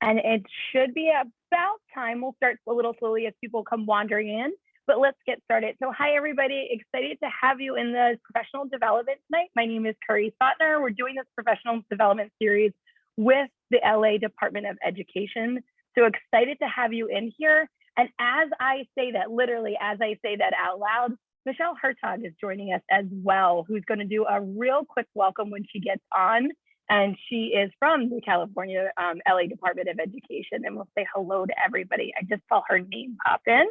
and it should be about time. We'll start a little slowly as people come wandering in, but let's get started. So hi, everybody. Excited to have you in the professional development tonight. My name is Curry Sotner. We're doing this professional development series with the LA Department of Education. So excited to have you in here. And as I say that, literally as I say that out loud, Michelle Hertog is joining us as well, who's going to do a real quick welcome when she gets on. And she is from the California LA Department of Education, and we'll say hello to everybody. I just saw her name pop in,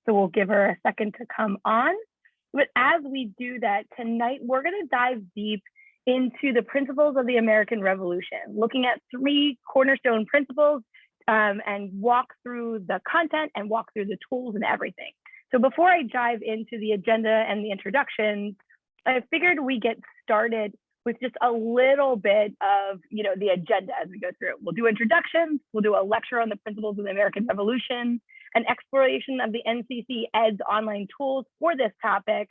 so we'll give her a second to come on. But as we do that tonight, we're going to dive deep into the principles of the American Revolution, looking at 3 cornerstone principles and walk through the content and walk through the tools and everything. So before I dive into the agenda and the introductions, I figured we get started with just a little bit of, the agenda as we go through. We'll do introductions, we'll do a lecture on the principles of the American Revolution, an exploration of the NCC ED's online tools for this topic,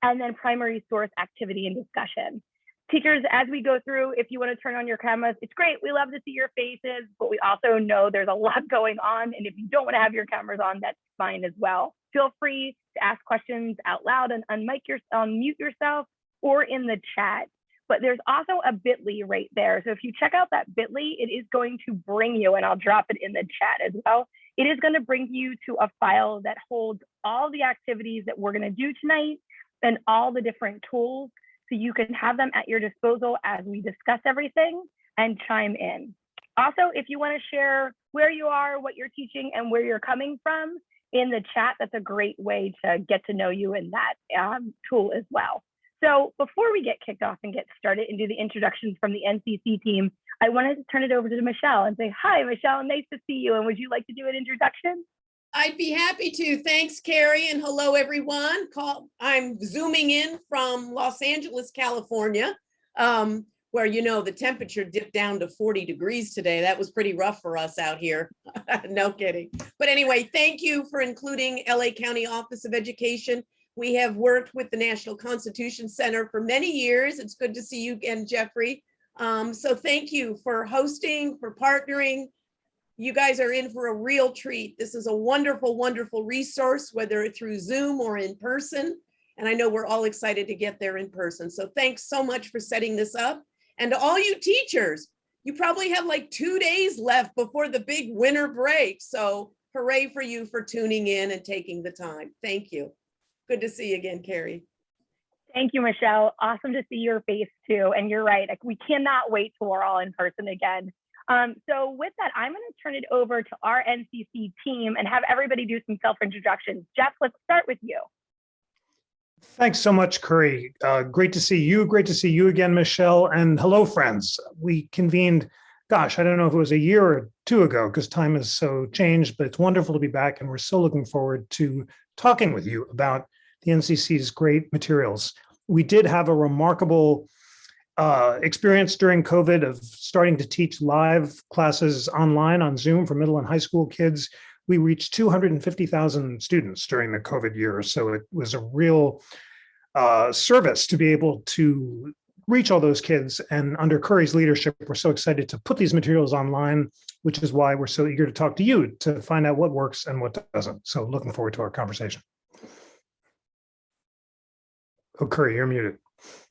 and then primary source activity and discussion. Teachers, as we go through, if you want to turn on your cameras, it's great. We love to see your faces, but we also know there's a lot going on. And if you don't want to have your cameras on, that's fine as well. Feel free to ask questions out loud and unmute yourself or in the chat. But there's also a bit.ly right there. So if you check out that bit.ly, it is going to bring you, and I'll drop it in the chat as well. It is going to bring you to a file that holds all the activities that we're going to do tonight and all the different tools. So you can have them at your disposal as we discuss everything and chime in. Also, if you want to share where you are, what you're teaching, and where you're coming from in the chat, that's a great way to get to know you in that tool as well. So before we get kicked off and get started and do the introductions from the NCC team, I wanted to turn it over to Michelle and say, hi, Michelle, nice to see you. And would you like to do an introduction? I'd be happy to. Thanks, Carrie, and hello, everyone. I'm zooming in from Los Angeles, California, where, the temperature dipped down to 40 degrees today. That was pretty rough for us out here. No kidding. But anyway, thank you for including LA County Office of Education. We have worked with the National Constitution Center for many years. It's good to see you again, Jeffrey. So thank you for hosting, for partnering. You guys are in for a real treat. This is a wonderful, wonderful resource, whether through Zoom or in person. And I know we're all excited to get there in person. So thanks so much for setting this up. And to all you teachers, you probably have like 2 days left before the big winter break. So hooray for you for tuning in and taking the time. Thank you. Good to see you again, Carrie. Thank you, Michelle. Awesome to see your face too. And you're right, we cannot wait till we're all in person again. So with that, I'm going to turn it over to our NCC team and have everybody do some self-introductions. Jeff, let's start with you. Thanks so much, Curry. Great to see you. Great to see you again, Michelle. And hello, friends. We convened, gosh, I don't know if it was a year or 2 ago because time has so changed, but it's wonderful to be back. And we're so looking forward to talking with you about the NCC's great materials. We did have a remarkable experience during COVID of starting to teach live classes online on Zoom for middle and high school kids. We reached 250,000 students during the COVID year. So it was a real service to be able to reach all those kids. And under Curry's leadership, we're so excited to put these materials online, which is why we're so eager to talk to you to find out what works and what doesn't. So looking forward to our conversation. Oh, Curry, you're muted.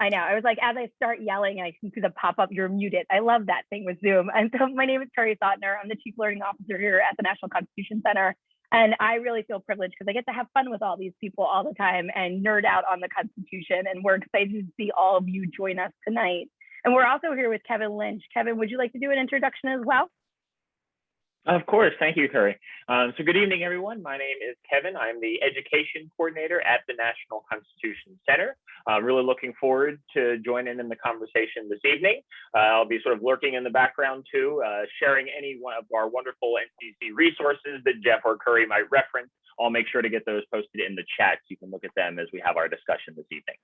I know. I was like, as I start yelling, I can see the pop-up, you're muted. I love that thing with Zoom. And so my name is Curry Sotner. I'm the Chief Learning Officer here at the National Constitution Center. And I really feel privileged because I get to have fun with all these people all the time and nerd out on the Constitution. And we're excited to see all of you join us tonight. And we're also here with Kevin Lynch. Kevin, would you like to do an introduction as well? Of course. Thank you, Curry. So good evening, everyone. My name is Kevin. I'm the Education Coordinator at the National Constitution Center. Really looking forward to joining in the conversation this evening. I'll be sort of lurking in the background too, sharing any one of our wonderful NCC resources that Jeff or Curry might reference. I'll make sure to get those posted in the chat so you can look at them as we have our discussion this evening.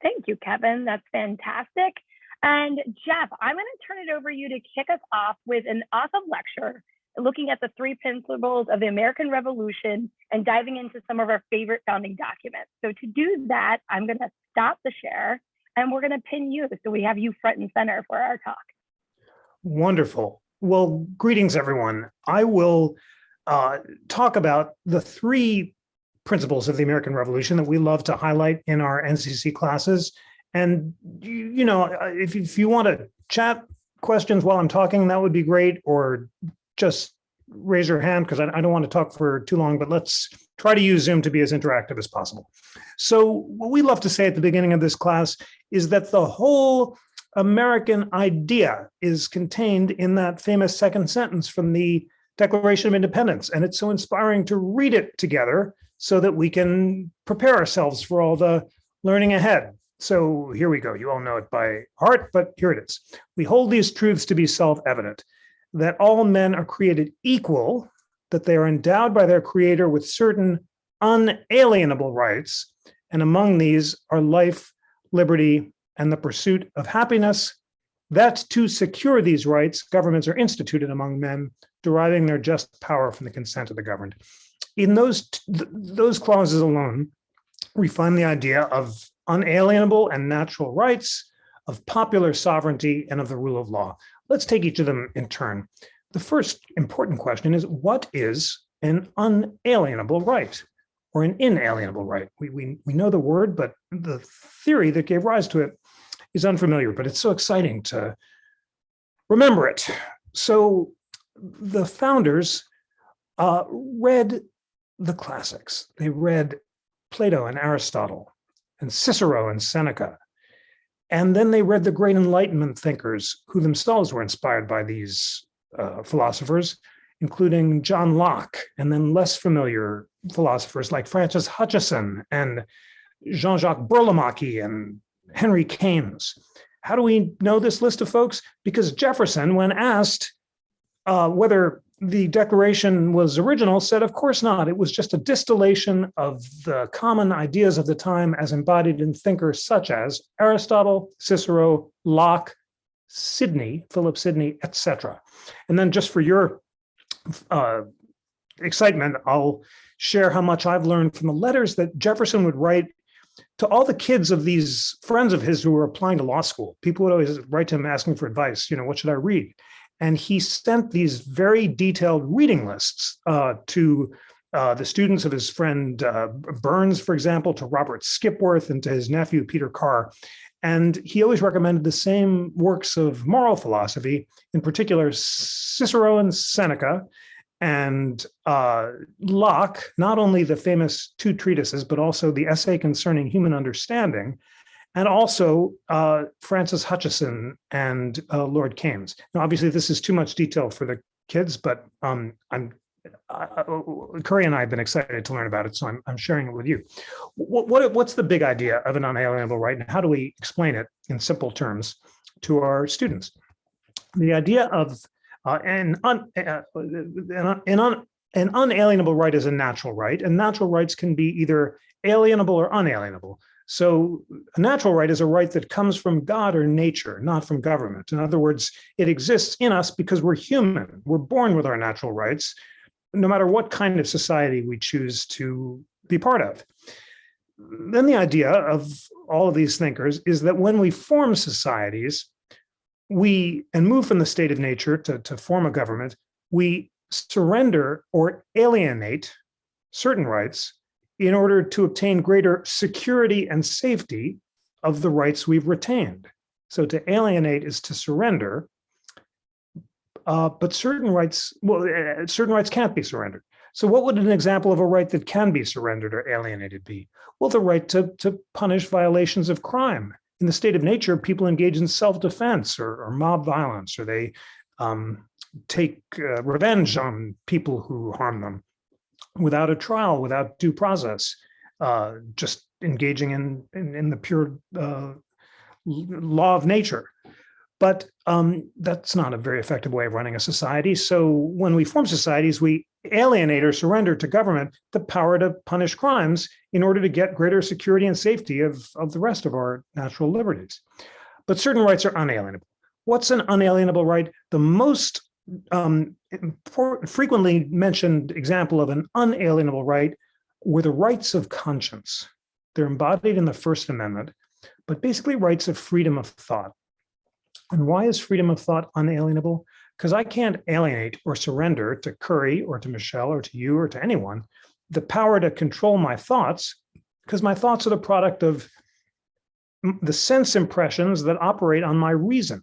Thank you, Kevin. That's fantastic. And Jeff, I'm going to turn it over to you to kick us off with an awesome lecture looking at the 3 principles of the American Revolution and diving into some of our favorite founding documents. So to do that, I'm going to stop the share and we're going to pin you so we have you front and center for our talk. Wonderful. Well, greetings, everyone. I will talk about the three principles of the American Revolution that we love to highlight in our NCC classes. And, if you want to chat questions while I'm talking, that would be great, or just raise your hand because I don't want to talk for too long, but let's try to use Zoom to be as interactive as possible. So what we love to say at the beginning of this class is that the whole American idea is contained in that famous second sentence from the Declaration of Independence. And it's so inspiring to read it together so that we can prepare ourselves for all the learning ahead. So here we go. You all know it by heart, but here it is. We hold these truths to be self-evident, that all men are created equal, that they are endowed by their creator with certain unalienable rights, and among these are life, liberty, and the pursuit of happiness, that to secure these rights, governments are instituted among men, deriving their just power from the consent of the governed. In those clauses alone, we find the idea of unalienable and natural rights, of popular sovereignty, and of the rule of law. Let's take each of them in turn. The first important question is, what is an unalienable right or an inalienable right? We know the word, but the theory that gave rise to it is unfamiliar, but it's so exciting to remember it. So the founders read the classics. They read Plato and Aristotle and Cicero and Seneca. And then they read the great Enlightenment thinkers who themselves were inspired by these philosophers, including John Locke, and then less familiar philosophers like Francis Hutcheson and Jean-Jacques Burlamaqui and Henry Keynes. How do we know this list of folks? Because Jefferson, when asked whether the Declaration was original, said, of course not. It was just a distillation of the common ideas of the time as embodied in thinkers such as Aristotle, Cicero, Locke, Philip Sidney, etc. And then just for your excitement, I'll share how much I've learned from the letters that Jefferson would write to all the kids of these friends of his who were applying to law school. People would always write to him asking for advice, what should I read? And he sent these very detailed reading lists to the students of his friend Burns, for example, to Robert Skipworth, and to his nephew, Peter Carr. And he always recommended the same works of moral philosophy, in particular Cicero and Seneca, and Locke, not only the famous two treatises, but also the essay concerning human understanding, and also Francis Hutcheson and Lord Keynes. Now, obviously, this is too much detail for the kids, but Curry and I have been excited to learn about it, so I'm sharing it with you. What's the big idea of an unalienable right, and how do we explain it in simple terms to our students? The idea of an unalienable right is a natural right, and natural rights can be either alienable or unalienable. So a natural right is a right that comes from God or nature, not from government. In other words, it exists in us because we're human. We're born with our natural rights, no matter what kind of society we choose to be part of. Then the idea of all of these thinkers is that when we form societies, and move from the state of nature to form a government, we surrender or alienate certain rights in order to obtain greater security and safety of the rights we've retained. So to alienate is to surrender, but certain rights can't be surrendered. So what would an example of a right that can be surrendered or alienated be? Well, the right to punish violations of crime. In the state of nature, people engage in self-defense or mob violence, or they take revenge on people who harm them without a trial, without due process, just engaging in the pure law of nature. But that's not a very effective way of running a society. So when we form societies, we alienate or surrender to government the power to punish crimes in order to get greater security and safety of the rest of our natural liberties. But certain rights are unalienable. What's an unalienable right? The most frequently mentioned example of an unalienable right were the rights of conscience. They're embodied in the First Amendment, but basically rights of freedom of thought. And why is freedom of thought unalienable? Because I can't alienate or surrender to Curry or to Michelle or to you or to anyone the power to control my thoughts, because my thoughts are the product of the sense impressions that operate on my reason.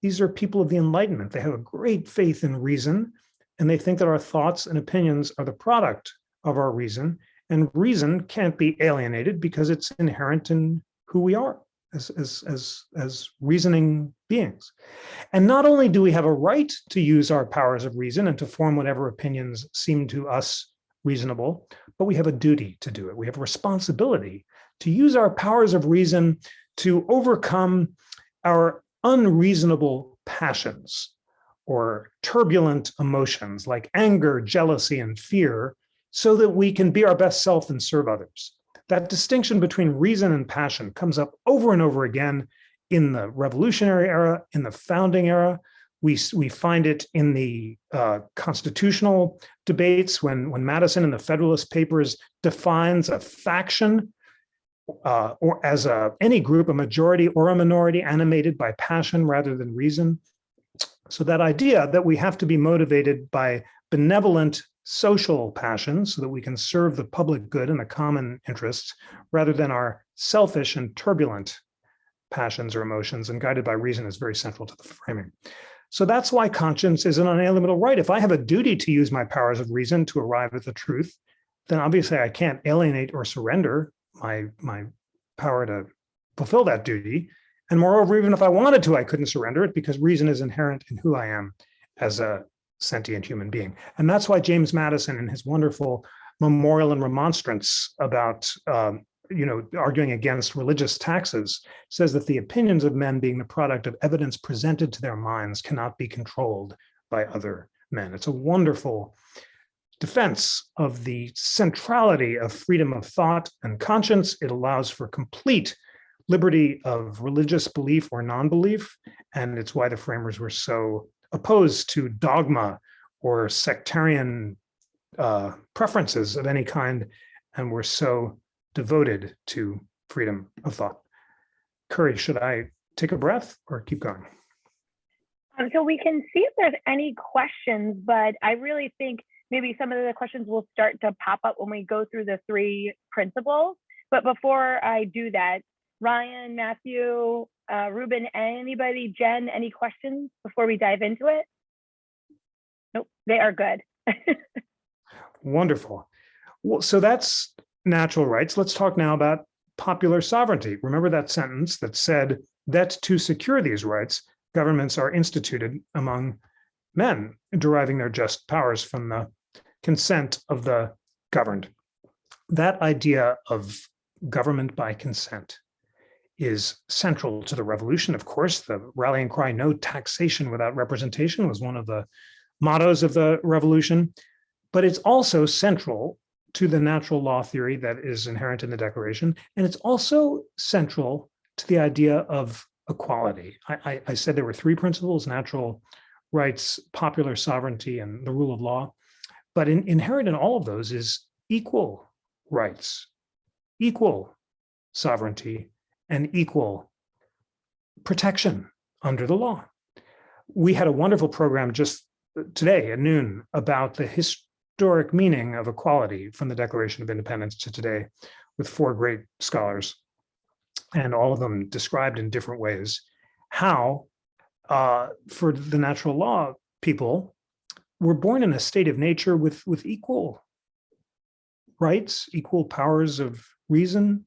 These are people of the Enlightenment. They have a great faith in reason, and they think that our thoughts and opinions are the product of our reason, and reason can't be alienated because it's inherent in who we are as reasoning beings. And not only do we have a right to use our powers of reason and to form whatever opinions seem to us reasonable, but we have a duty to do it. We have a responsibility to use our powers of reason to overcome our unreasonable passions or turbulent emotions like anger, jealousy, and fear, so that we can be our best self and serve others. That distinction between reason and passion comes up over and over again in the Revolutionary era, in the Founding era. We find it in the constitutional debates when Madison in the Federalist Papers defines a faction or as any group, a majority or a minority animated by passion rather than reason. So that idea that we have to be motivated by benevolent social passions so that we can serve the public good and the common interests rather than our selfish and turbulent passions or emotions and guided by reason is very central to the framing. So that's why conscience is an unalienable right. If I have a duty to use my powers of reason to arrive at the truth, then obviously I can't alienate or surrender my power to fulfill that duty. And moreover, even if I wanted to, I couldn't surrender it because reason is inherent in who I am as a sentient human being. And that's why James Madison, in his wonderful memorial and remonstrance about arguing against religious taxes, says that the opinions of men being the product of evidence presented to their minds cannot be controlled by other men. It's a wonderful defense of the centrality of freedom of thought and conscience. It allows for complete liberty of religious belief or non-belief, and it's why the framers were so opposed to dogma or sectarian preferences of any kind, and were so devoted to freedom of thought. Curry, should I take a breath or keep going? So we can see if there's any questions, but I really think maybe some of the questions will start to pop up when we go through the three principles. But before I do that, Ryan, Matthew, Ruben, anybody, Jen, any questions before we dive into it? Nope, they are good. Wonderful. Well, so that's natural rights. Let's talk now about popular sovereignty. Remember that sentence that said that to secure these rights, governments are instituted among men, deriving their just powers from the consent of the governed. That idea of government by consent is central to the revolution. Of course, the rallying cry, no taxation without representation, was one of the mottos of the revolution, but it's also central to the natural law theory that is inherent in the Declaration. And it's also central to the idea of equality. I said there were three principles: natural rights, popular sovereignty, and the rule of law. But inherent in all of those is equal rights, equal sovereignty, and equal protection under the law. We had a wonderful program just today at noon about the historic meaning of equality from the Declaration of Independence to today with four great scholars, and all of them described in different ways how, for the natural law people, we're born in a state of nature with equal rights, equal powers of reason,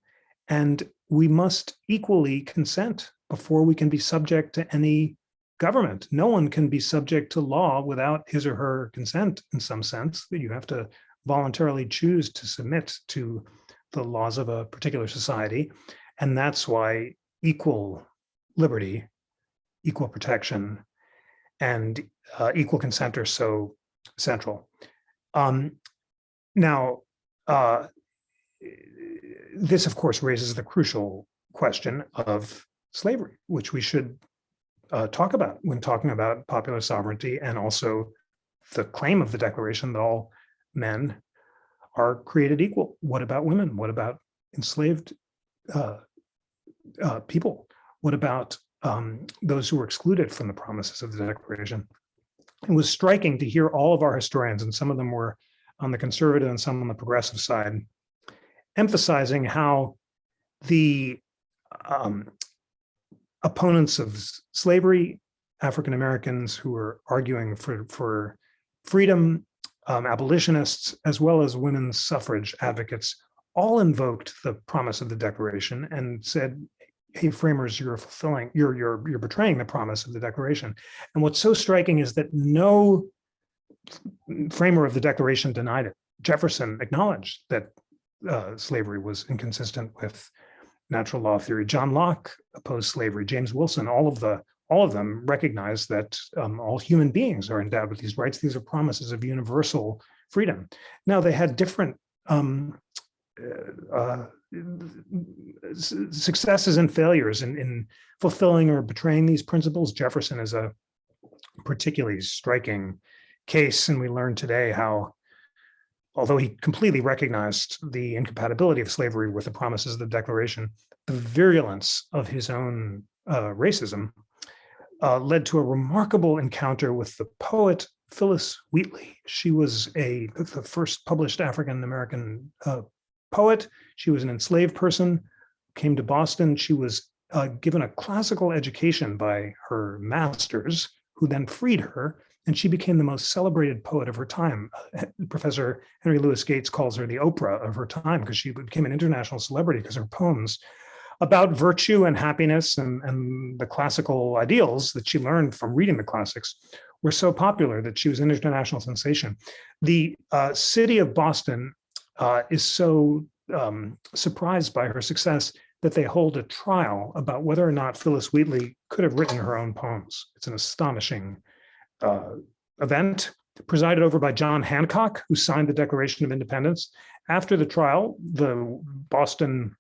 and we must equally consent before we can be subject to any government. No one can be subject to law without his or her consent, in some sense, that you have to voluntarily choose to submit to the laws of a particular society. And that's why equal liberty, equal protection, and equal consent are so central. Now, this, of course, raises the crucial question of slavery, which we should talk about when talking about popular sovereignty, and also the claim of the Declaration that all men are created equal. What about women? What about enslaved people? What about those who were excluded from the promises of the Declaration. It was striking to hear all of our historians, and some of them were on the conservative and some on the progressive side, emphasizing how the opponents of slavery, African Americans who were arguing for freedom, abolitionists, as well as women's suffrage advocates, all invoked the promise of the Declaration and said, "Hey, framers, you're betraying the promise of the Declaration." And what's so striking is that no framer of the Declaration denied it. Jefferson acknowledged that slavery was inconsistent with natural law theory. John Locke opposed slavery. James Wilson, all of them recognized that all human beings are endowed with these rights. These are promises of universal freedom. Now, they had different successes and failures in fulfilling or betraying these principles. Jefferson is a particularly striking case, and we learn today how, although he completely recognized the incompatibility of slavery with the promises of the Declaration, the virulence of his own racism led to a remarkable encounter with the poet Phillis Wheatley. She was the first published African-American poet. She was an enslaved person, came to Boston. She was given a classical education by her masters, who then freed her, and she became the most celebrated poet of her time. Professor Henry Louis Gates calls her the Oprah of her time, because she became an international celebrity because her poems about virtue and happiness and the classical ideals that she learned from reading the classics were so popular that she was an international sensation. The city of Boston is so surprised by her success that they hold a trial about whether or not Phillis Wheatley could have written her own poems. It's an astonishing event, presided over by John Hancock, who signed the Declaration of Independence. After the trial, the Boston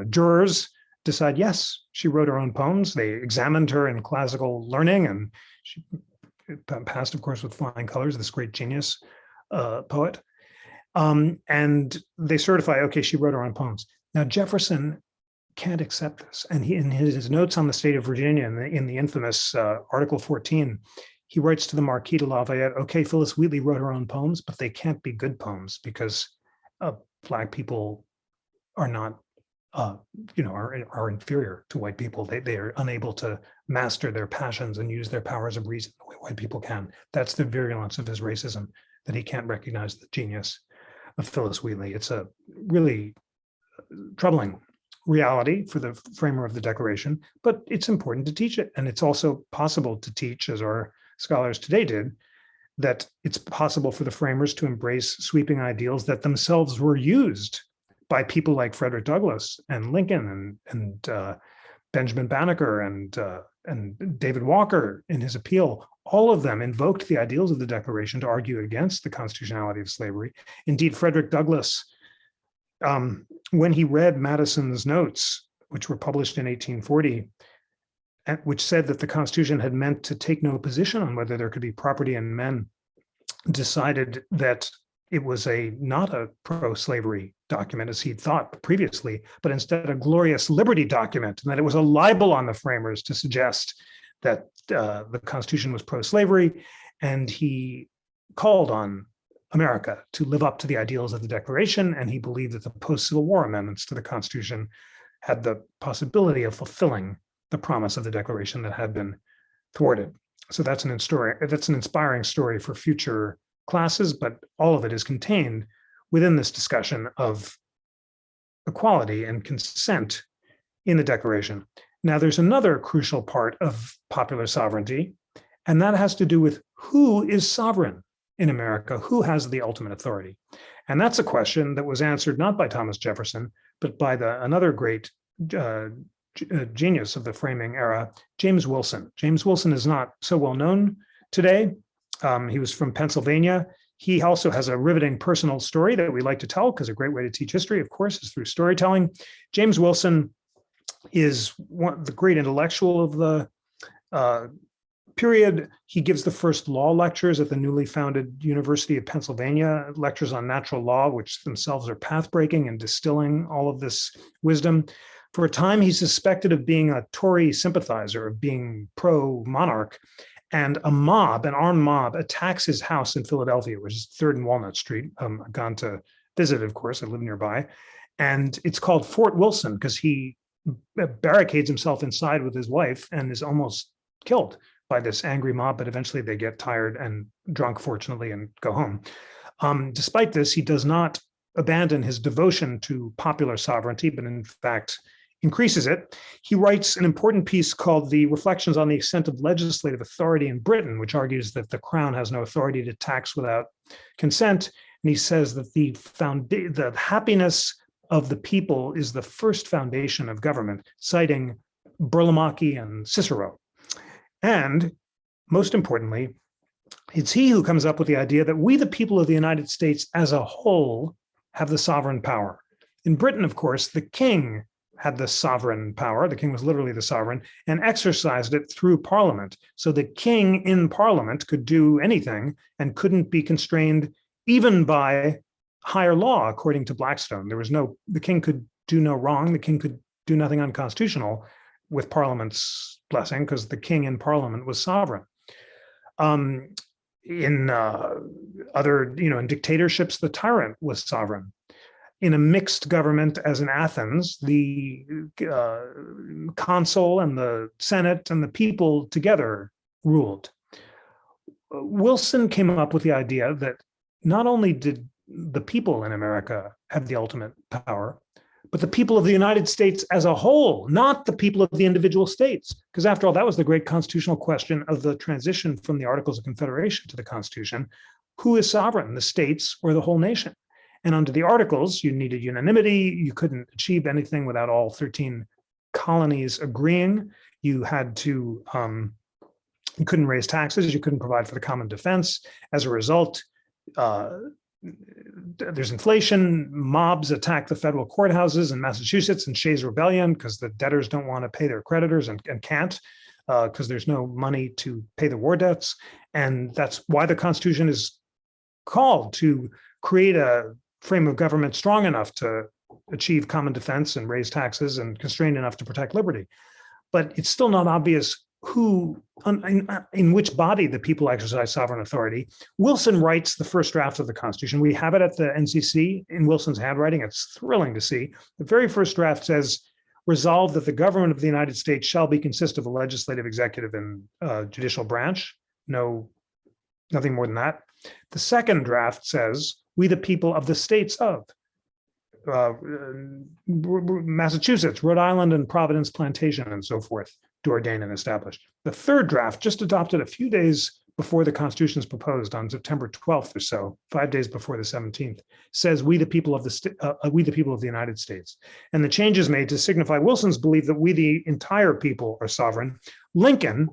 jurors decide, yes, she wrote her own poems. They examined her in classical learning, and she passed, of course, with flying colors, this great genius poet. And they certify, okay, she wrote her own poems. Now, Jefferson can't accept this. And he, in his notes on the state of Virginia, in the infamous Article 14, he writes to the Marquis de Lafayette, okay, Phillis Wheatley wrote her own poems, but they can't be good poems because Black people are not, are inferior to white people. They are unable to master their passions and use their powers of reason the way white people can. That's the virulence of his racism, that he can't recognize the genius of Phillis Wheatley. It's a really troubling reality for the framer of the Declaration, but it's important to teach it. And it's also possible to teach, as our scholars today did, that it's possible for the framers to embrace sweeping ideals that themselves were used by people like Frederick Douglass and Lincoln and Benjamin Banneker and David Walker in his appeal. All of them invoked the ideals of the Declaration to argue against the constitutionality of slavery. Indeed, Frederick Douglass, when he read Madison's notes, which were published in 1840, which said that the Constitution had meant to take no position on whether there could be property in men, decided that it was not a pro-slavery document as he'd thought previously, but instead a glorious liberty document, and that it was a libel on the framers to suggest that the Constitution was pro-slavery. And he called on America to live up to the ideals of the Declaration, and he believed that the post-Civil War amendments to the Constitution had the possibility of fulfilling the promise of the Declaration that had been thwarted. So that's an inspiring story for future classes, but all of it is contained within this discussion of equality and consent in the Declaration. Now, there's another crucial part of popular sovereignty, and that has to do with who is sovereign in America, who has the ultimate authority. And that's a question that was answered not by Thomas Jefferson, but by another great genius of the framing era, James Wilson. James Wilson is not so well known today. He was from Pennsylvania. He also has a riveting personal story that we like to tell, because a great way to teach history, of course, is through storytelling. James Wilson is the great intellectual of the period. He gives the first law lectures at the newly founded University of Pennsylvania, lectures on natural law, which themselves are path-breaking and distilling all of this wisdom. For a time, he's suspected of being a Tory sympathizer, of being pro-monarch, and a mob, an armed mob, attacks his house in Philadelphia, which is 3rd and Walnut Street. I've gone to visit, of course, I live nearby. And it's called Fort Wilson because he barricades himself inside with his wife and is almost killed by this angry mob, but eventually they get tired and drunk, fortunately, and go home. Despite this, he does not abandon his devotion to popular sovereignty, but in fact increases it. He writes an important piece called The Reflections on the Extent of Legislative Authority in Britain, which argues that the crown has no authority to tax without consent. And he says that the happiness of the people is the first foundation of government, citing Burlamaqui and Cicero. And most importantly, it's he who comes up with the idea that we, the people of the United States as a whole, have the sovereign power. In Britain, of course, the king had the sovereign power. The king was literally the sovereign and exercised it through parliament. So the king in parliament could do anything and couldn't be constrained even by higher law, according to Blackstone. The king could do no wrong. The king could do nothing unconstitutional with parliament's blessing because the king in parliament was sovereign. In in dictatorships, the tyrant was sovereign. In a mixed government, as in Athens, the consul and the Senate and the people together ruled. Wilson came up with the idea that not only did the people in America have the ultimate power, but the people of the United States as a whole, not the people of the individual states. Because after all, that was the great constitutional question of the transition from the Articles of Confederation to the Constitution. Who is sovereign, the states or the whole nation? And under the Articles, you needed unanimity. You couldn't achieve anything without all 13 colonies agreeing. You had to, you couldn't raise taxes. You couldn't provide for the common defense. As a result, there's inflation. Mobs attack the federal courthouses in Massachusetts in Shays' Rebellion because the debtors don't want to pay their creditors and can't because there's no money to pay the war debts. And that's why the Constitution is called to create a frame of government strong enough to achieve common defense and raise taxes and constrained enough to protect liberty. But it's still not obvious who, in which body the people exercise sovereign authority. Wilson writes the first draft of the Constitution. We have it at the NCC in Wilson's handwriting. It's thrilling to see. The very first draft says, resolve that the government of the United States shall be consist of a legislative, executive, and judicial branch. Nothing more than that. The second draft says, we the people of the states of Massachusetts, Rhode Island, and Providence Plantation, and so forth, to ordain and establish. The third draft, just adopted a few days before the Constitution is proposed on September 12th or so, 5 days before the 17th, says we the people of the United States. And the changes made to signify Wilson's belief that we the entire people are sovereign. Lincoln,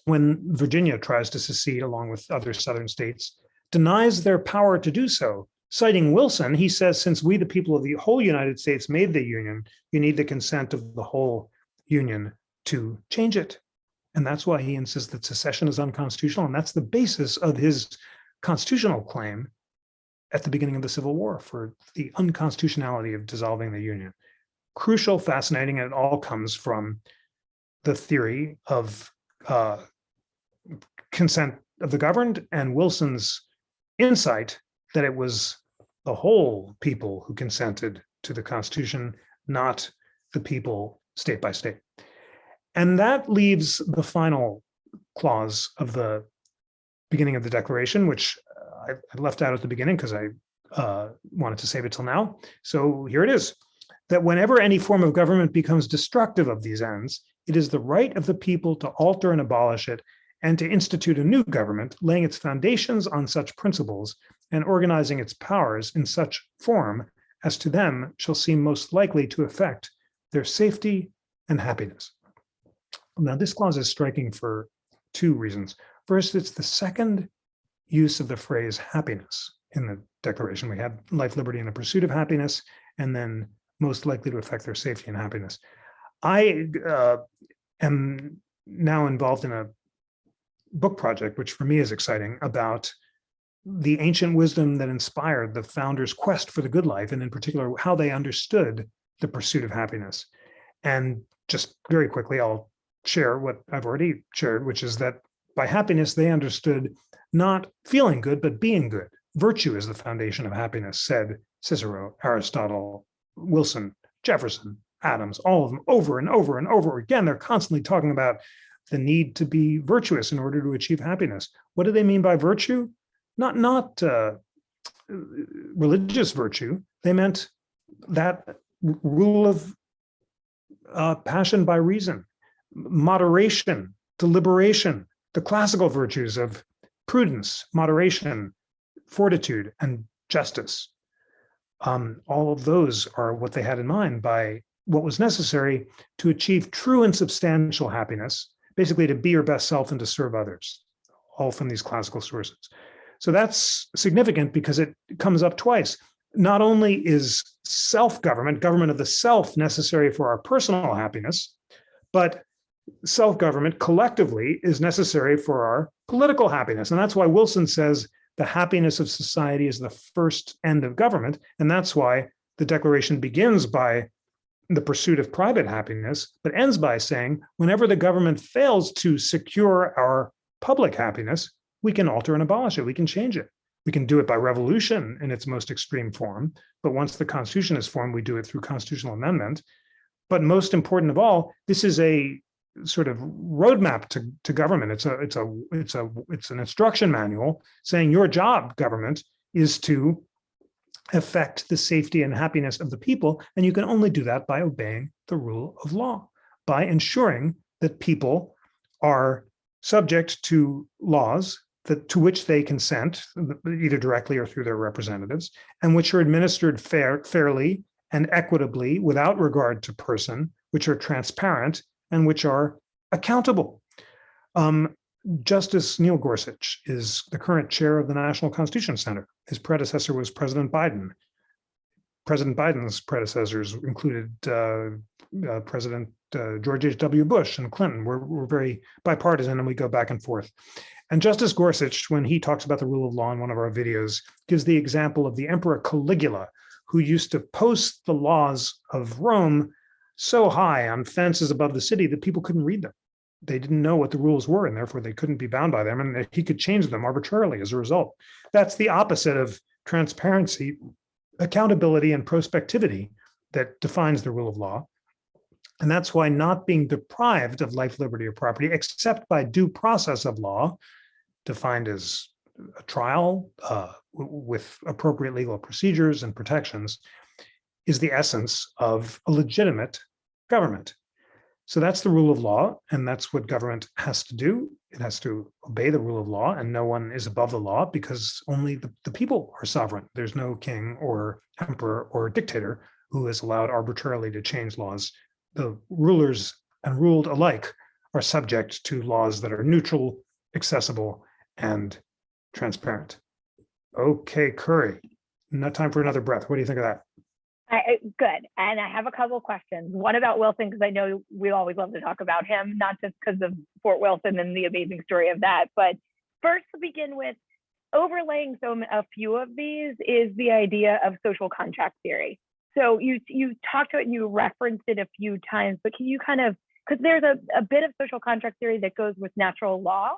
when Virginia tries to secede along with other southern states, denies their power to do so. Citing Wilson, he says, since we the people of the whole United States made the Union, you need the consent of the whole Union to change it. And that's why he insists that secession is unconstitutional. And that's the basis of his constitutional claim at the beginning of the Civil War for the unconstitutionality of dissolving the Union. Crucial, fascinating, and it all comes from the theory of consent of the governed and Wilson's insight that it was the whole people who consented to the Constitution, not the people state by state. And that leaves the final clause of the beginning of the Declaration, which I left out at the beginning because I wanted to save it till now. So here it is, that whenever any form of government becomes destructive of these ends, it is the right of the people to alter and abolish it and to institute a new government, laying its foundations on such principles and organizing its powers in such form as to them shall seem most likely to affect their safety and happiness. Now, this clause is striking for two reasons. First, it's the second use of the phrase happiness in the Declaration. We had life, liberty, and the pursuit of happiness, and then most likely to affect their safety and happiness. I am now involved in a book project, which for me is exciting, about the ancient wisdom that inspired the founders' quest for the good life, and in particular, how they understood the pursuit of happiness. And just very quickly, I'll share what I've already shared, which is that by happiness, they understood not feeling good, but being good. Virtue is the foundation of happiness, said Cicero, Aristotle, Wilson, Jefferson, Adams, all of them over and over and over again. They're constantly talking about the need to be virtuous in order to achieve happiness. What do they mean by virtue? Not religious virtue. They meant that rule of passion by reason, moderation, deliberation, the classical virtues of prudence, moderation, fortitude, and justice. All of those are what they had in mind by what was necessary to achieve true and substantial happiness, basically to be your best self and to serve others, all from these classical sources. So that's significant because it comes up twice. Not only is self-government, government of the self, necessary for our personal happiness, but self-government collectively is necessary for our political happiness. And that's why Wilson says the happiness of society is the first end of government. And that's why the Declaration begins by the pursuit of private happiness, but ends by saying, whenever the government fails to secure our public happiness, we can alter and abolish it. We can change it. We can do it by revolution in its most extreme form. But once the Constitution is formed, we do it through constitutional amendment. But most important of all, this is a sort of roadmap to government. It's an instruction manual saying your job, government, is to affect the safety and happiness of the people. And you can only do that by obeying the rule of law, by ensuring that people are subject to laws to which they consent, either directly or through their representatives, and which are administered fairly and equitably without regard to person, which are transparent and which are accountable. Justice Neil Gorsuch is the current chair of the National Constitution Center. His predecessor was President Biden. President Biden's predecessors included President George H.W. Bush and Clinton. We're very bipartisan and we go back and forth. And Justice Gorsuch, when he talks about the rule of law in one of our videos, gives the example of the Emperor Caligula, who used to post the laws of Rome so high on fences above the city that people couldn't read them. They didn't know what the rules were, and therefore they couldn't be bound by them, and he could change them arbitrarily as a result. That's the opposite of transparency, accountability, and prospectivity that defines the rule of law. And that's why not being deprived of life, liberty, or property, except by due process of law, defined as a trial with appropriate legal procedures and protections, is the essence of a legitimate government. So that's the rule of law, and that's what government has to do. It has to obey the rule of law, and no one is above the law because only the people are sovereign. There's no king or emperor or dictator who is allowed arbitrarily to change laws. The rulers and ruled alike are subject to laws that are neutral, accessible, and transparent. Okay, Curry, no time for another breath. What do you think of that? Good. And I have a couple of questions. One about Wilson, because I know we always love to talk about him, not just because of Fort Wilson and the amazing story of that. But first, to begin with, overlaying a few of these is the idea of social contract theory. So you talked to it and you referenced it a few times, but can you kind of, because there's a bit of social contract theory that goes with natural law.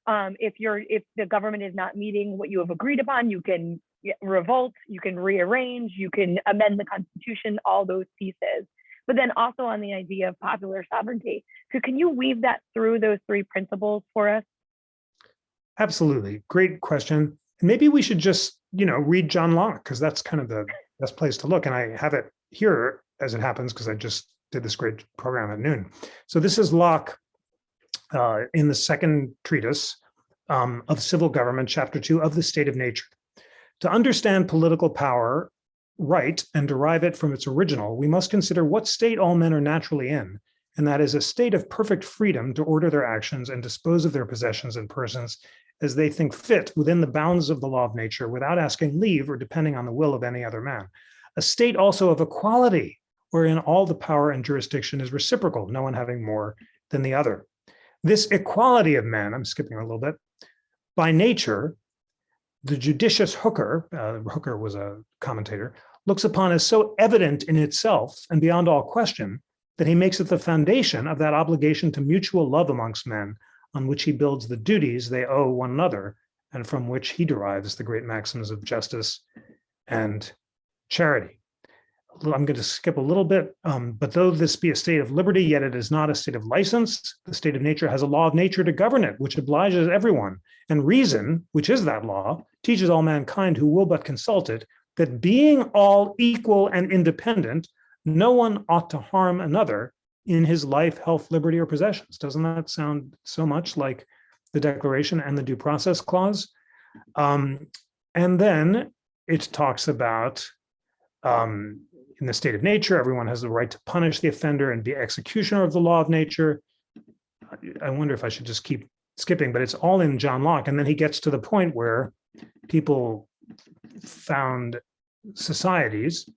If the government is not meeting what you have agreed upon, you can revolt, you can rearrange, you can amend the Constitution, all those pieces. But then also on the idea of popular sovereignty. So can you weave that through those three principles for us? Absolutely. Great question. And maybe we should just, read John Locke, because that's kind of the best place to look. And I have it here as it happens, because I just did this great program at noon. So this is Locke in the second treatise of civil government, chapter 2 of the state of nature. To understand political power right and derive it from its original, we must consider what state all men are naturally in, and that is a state of perfect freedom to order their actions and dispose of their possessions and persons as they think fit within the bounds of the law of nature, without asking leave or depending on the will of any other man. A state also of equality, wherein all the power and jurisdiction is reciprocal, no one having more than the other. This equality of men, I'm skipping a little bit, by nature, the judicious Hooker, Hooker was a commentator, looks upon as so evident in itself and beyond all question that he makes it the foundation of that obligation to mutual love amongst men, on which he builds the duties they owe one another, and from which he derives the great maxims of justice and charity. I'm going to skip a little bit, but though this be a state of liberty, yet it is not a state of license. The state of nature has a law of nature to govern it, which obliges everyone. And reason, which is that law, teaches all mankind who will but consult it, that being all equal and independent, no one ought to harm another in his life, health, liberty, or possessions. Doesn't that sound so much like the Declaration and the Due Process Clause? And then it talks about in the state of nature, everyone has the right to punish the offender and be executioner of the law of nature. I wonder if I should just keep skipping, but it's all in John Locke. And then he gets to the point where people found societies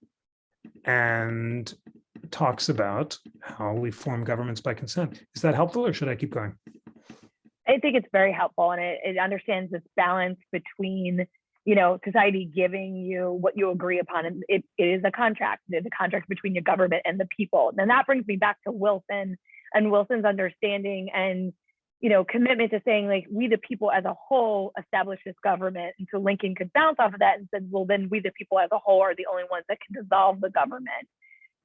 and talks about how we form governments by consent. Is that helpful, or should I keep going? I think it's very helpful, and it understands this balance between, you know, society giving you what you agree upon, and it is a contract. It's a contract between your government and the people. And that brings me back to Wilson and Wilson's understanding and, you know, commitment to saying, like, we the people as a whole establish this government. And so Lincoln could bounce off of that and said, well, then we the people as a whole are the only ones that can dissolve the government.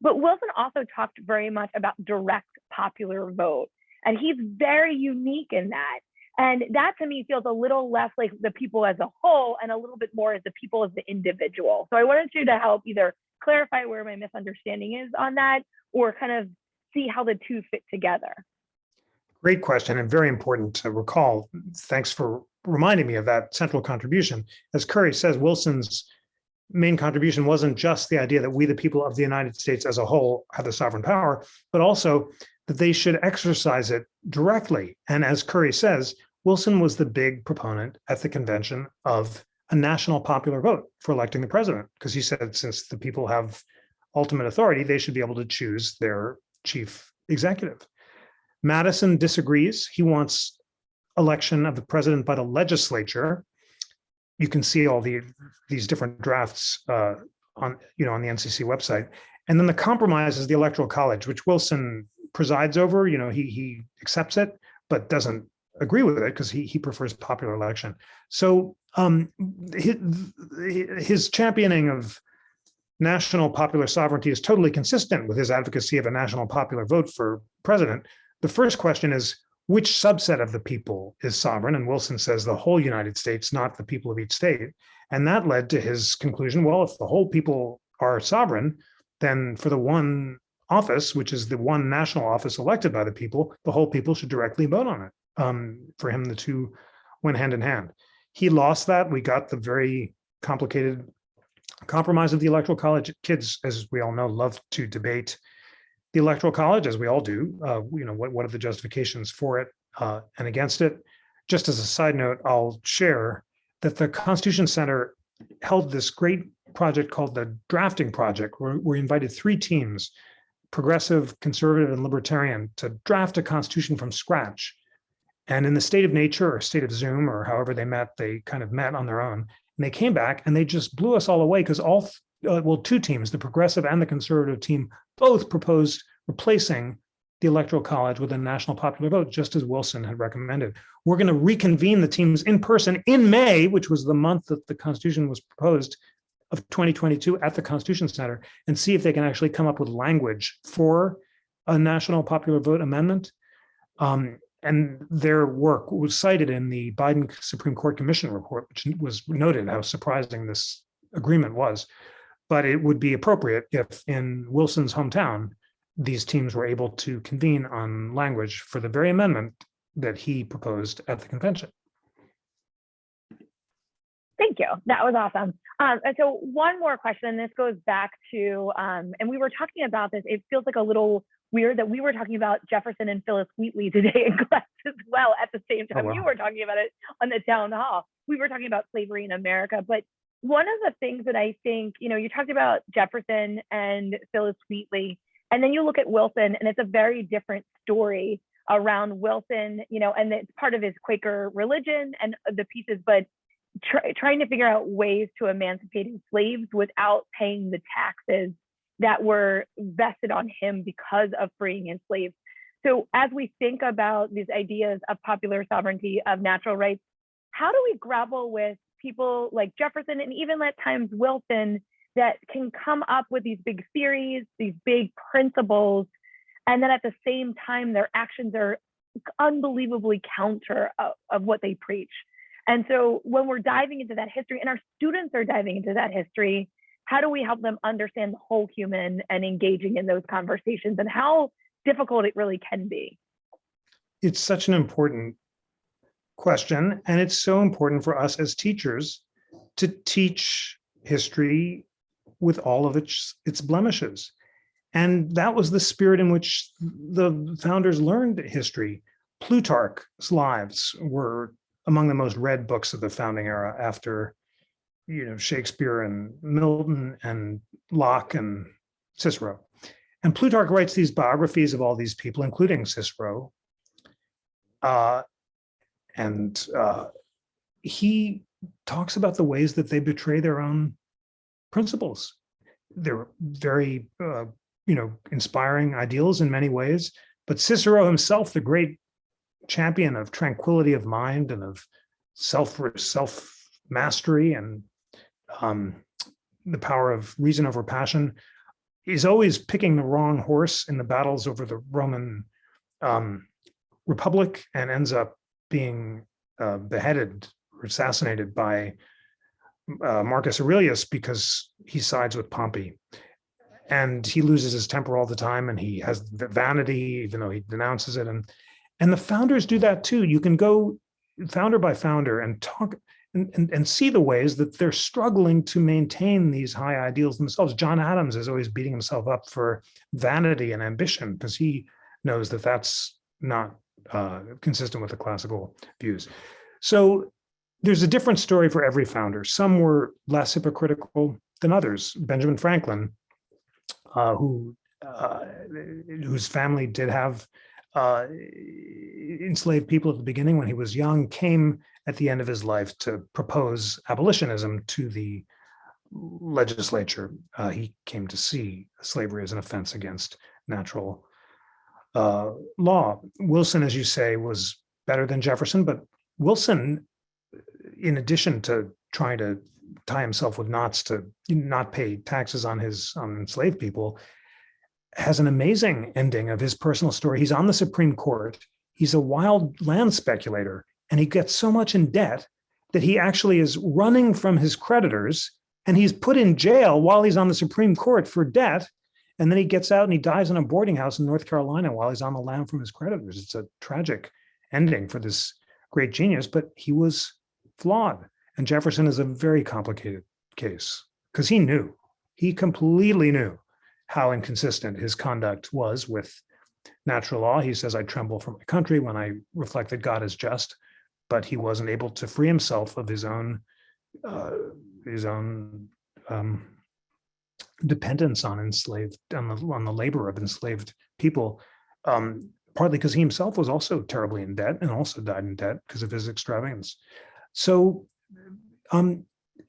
But Wilson also talked very much about direct popular vote, and he's very unique in that. And that to me feels a little less like the people as a whole and a little bit more as the people as the individual. So I wanted you to help either clarify where my misunderstanding is on that, or kind of see how the two fit together. Great question, and very important to recall. Thanks for reminding me of that central contribution. As Curry says, Wilson's main contribution wasn't just the idea that we, the people of the United States as a whole, have the sovereign power, but also that they should exercise it directly. And as Curry says, Wilson was the big proponent at the convention of a national popular vote for electing the president, because he said since the people have ultimate authority, they should be able to choose their chief executive. Madison disagrees. He wants election of the president by the legislature. You can see all these different drafts on the NCC website. And then the compromise is the Electoral College, which Wilson presides over. You know, he accepts it, but doesn't agree with it because he prefers popular election. So his championing of national popular sovereignty is totally consistent with his advocacy of a national popular vote for president. The first question is, which subset of the people is sovereign? And Wilson says the whole United States, not the people of each state. And that led to his conclusion, well, if the whole people are sovereign, then for the one office, which is the one national office elected by the people, the whole people should directly vote on it. For him, the two went hand in hand. He lost that. We got the very complicated compromise of the Electoral College. Kids, as we all know, love to debate the Electoral College, as we all do. What are the justifications for it and against it? Just as a side note, I'll share that the Constitution Center held this great project called the Drafting Project, where we invited 3 teams, progressive, conservative, and libertarian, to draft a constitution from scratch. And in the state of nature or state of Zoom or however they met, they kind of met on their own. And they came back and they just blew us all away because 2 teams, the progressive and the conservative team, both proposed replacing the Electoral College with a national popular vote, just as Wilson had recommended. We're going to reconvene the teams in person in May, which was the month that the Constitution was proposed, of 2022 at the Constitution Center, and see if they can actually come up with language for a national popular vote amendment. And their work was cited in the Biden Supreme Court Commission report, which was noted how surprising this agreement was. But it would be appropriate if in Wilson's hometown, these teams were able to convene on language for the very amendment that he proposed at the convention. Thank you. That was awesome. And so one more question, and this goes back to, and we were talking about this, it feels like a little weird that we were talking about Jefferson and Phyllis Wheatley today in class as well at the same time. Oh, wow. You were talking about it on the town hall. We were talking about slavery in America, but one of the things that I think, you talked about Jefferson and Phyllis Wheatley, and then you look at Wilson, and it's a very different story around Wilson, and it's part of his Quaker religion and the pieces, but trying to figure out ways to emancipate his slaves without paying the taxes that were vested on him because of freeing his slaves. So as we think about these ideas of popular sovereignty, of natural rights, how do we grapple with people like Jefferson and even at times Wilson that can come up with these big theories, these big principles, and then at the same time, their actions are unbelievably counter of what they preach. And so when we're diving into that history and our students are diving into that history, how do we help them understand the whole human and engaging in those conversations and how difficult it really can be? It's such an important question, and it's so important for us as teachers to teach history with all of its blemishes. And that was the spirit in which the founders learned history. Plutarch's Lives were among the most read books of the founding era after, Shakespeare and Milton and Locke and Cicero. And Plutarch writes these biographies of all these people, including Cicero. He talks about the ways that they betray their own principles. They're very, inspiring ideals in many ways. But Cicero himself, the great champion of tranquility of mind and of self-mastery and the power of reason over passion, is always picking the wrong horse in the battles over the Roman Republic and ends up being beheaded or assassinated by Marcus Aurelius because he sides with Pompey. And he loses his temper all the time, and he has vanity, even though he denounces it. And the founders do that too. You can go founder by founder and talk and see the ways that they're struggling to maintain these high ideals themselves. John Adams is always beating himself up for vanity and ambition because he knows that that's not consistent with the classical views. So there's a different story for every founder. Some were less hypocritical than others. Benjamin Franklin, whose family did have enslaved people at the beginning when he was young, came at the end of his life to propose abolitionism to the legislature. He came to see slavery as an offense against natural law. Wilson, as you say, was better than Jefferson, but Wilson, in addition to trying to tie himself with knots to not pay taxes on his enslaved people, has an amazing ending of his personal story. He's on the Supreme Court. He's a wild land speculator, and he gets so much in debt that he actually is running from his creditors, and he's put in jail while he's on the Supreme Court for debt. And then he gets out and he dies in a boarding house in North Carolina while he's on the lam from his creditors. It's a tragic ending for this great genius, but he was flawed. And Jefferson is a very complicated case because he completely knew how inconsistent his conduct was with natural law. He says, I tremble for my country when I reflect that God is just, but he wasn't able to free himself of his own dependence on the labor of enslaved people, partly because he himself was also terribly in debt and also died in debt because of his extravagance. So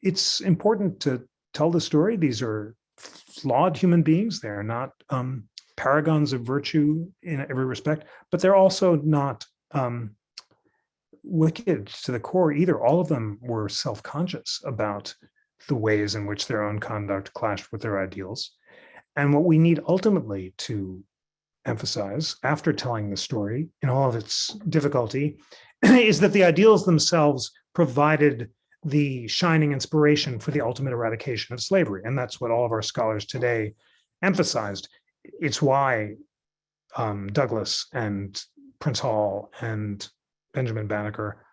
it's important to tell the story. These are flawed human beings. They're not paragons of virtue in every respect, but they're also not wicked to the core either. All of them were self-conscious about the ways in which their own conduct clashed with their ideals. And what we need ultimately to emphasize after telling the story in all of its difficulty is that the ideals themselves provided the shining inspiration for the ultimate eradication of slavery. And that's what all of our scholars today emphasized. It's why Douglass and Prince Hall and Benjamin Banneker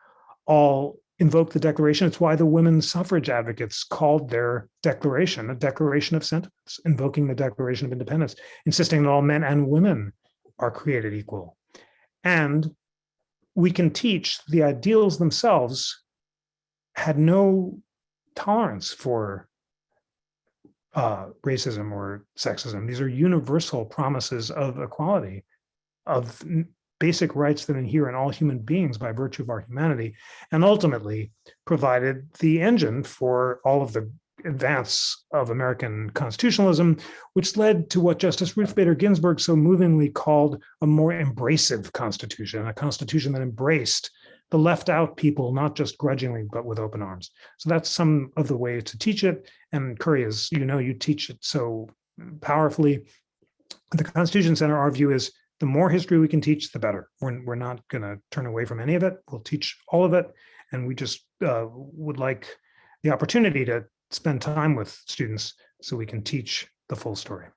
all invoked the Declaration. It's why the women's suffrage advocates called their declaration a declaration of sentiments, invoking the Declaration of Independence, insisting that all men and women are created equal. And we can teach the ideals themselves had no tolerance for racism or sexism. These are universal promises of equality, of basic rights that inhere in all human beings by virtue of our humanity, and ultimately provided the engine for all of the advance of American constitutionalism, which led to what Justice Ruth Bader Ginsburg so movingly called a more embracive constitution, a constitution that embraced the left out people, not just grudgingly, but with open arms. So that's some of the way to teach it. And Curry, as you know, you teach it so powerfully. At the Constitution Center, our view is the more history we can teach, the better. We're not going to turn away from any of it. We'll teach all of it. And we just would like the opportunity to spend time with students so we can teach the full story.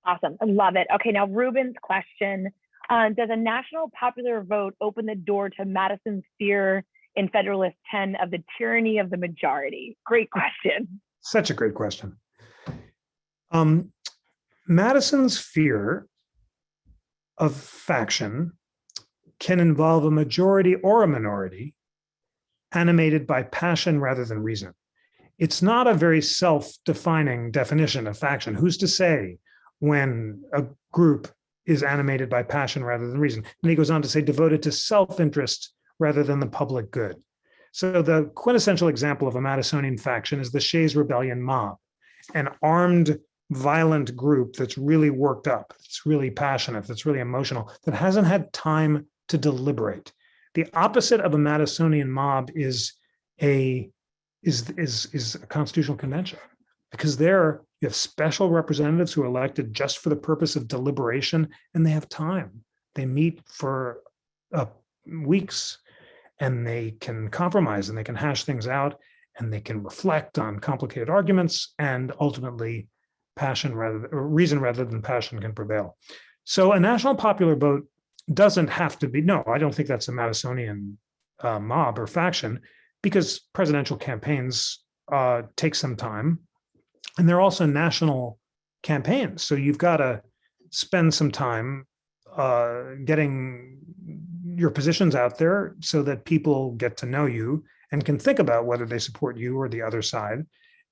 Awesome. I love it. Okay, now Ruben's question. Does a national popular vote open the door to Madison's fear in Federalist 10 of the tyranny of the majority? Great question. Such a great question. Madison's fear of faction can involve a majority or a minority animated by passion rather than reason. It's not a very self-defining definition of faction. Who's to say when a group is animated by passion rather than reason? And he goes on to say, devoted to self-interest rather than the public good. So the quintessential example of a Madisonian faction is the Shays Rebellion mob, an armed, violent group that's really worked up, that's really passionate, that's really emotional, that hasn't had time to deliberate. The opposite of a Madisonian mob is a constitutional convention, because there you have special representatives who are elected just for the purpose of deliberation, and they have time. They meet for weeks, and they can compromise, and they can hash things out, and they can reflect on complicated arguments, and ultimately reason rather than passion can prevail. So a national popular vote doesn't have to be, no, I don't think that's a Madisonian mob or faction, because presidential campaigns take some time, and they're also national campaigns. So you've got to spend some time getting your positions out there so that people get to know you and can think about whether they support you or the other side,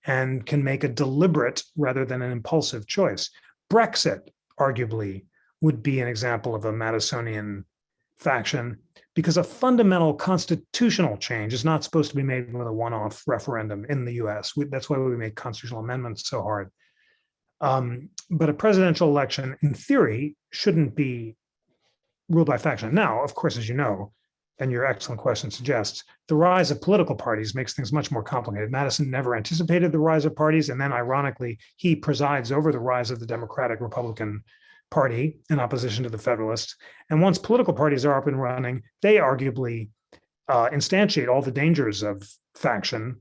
and can make a deliberate rather than an impulsive choice. Brexit, arguably, would be an example of a Madisonian faction, because a fundamental constitutional change is not supposed to be made with a one-off referendum in the US. That's why we make constitutional amendments so hard. But a presidential election, in theory, shouldn't be ruled by faction. Now, of course, as you know, and your excellent question suggests, the rise of political parties makes things much more complicated. Madison never anticipated the rise of parties, and then ironically, he presides over the rise of the Democratic Republican Party in opposition to the Federalists. And once political parties are up and running, they arguably instantiate all the dangers of faction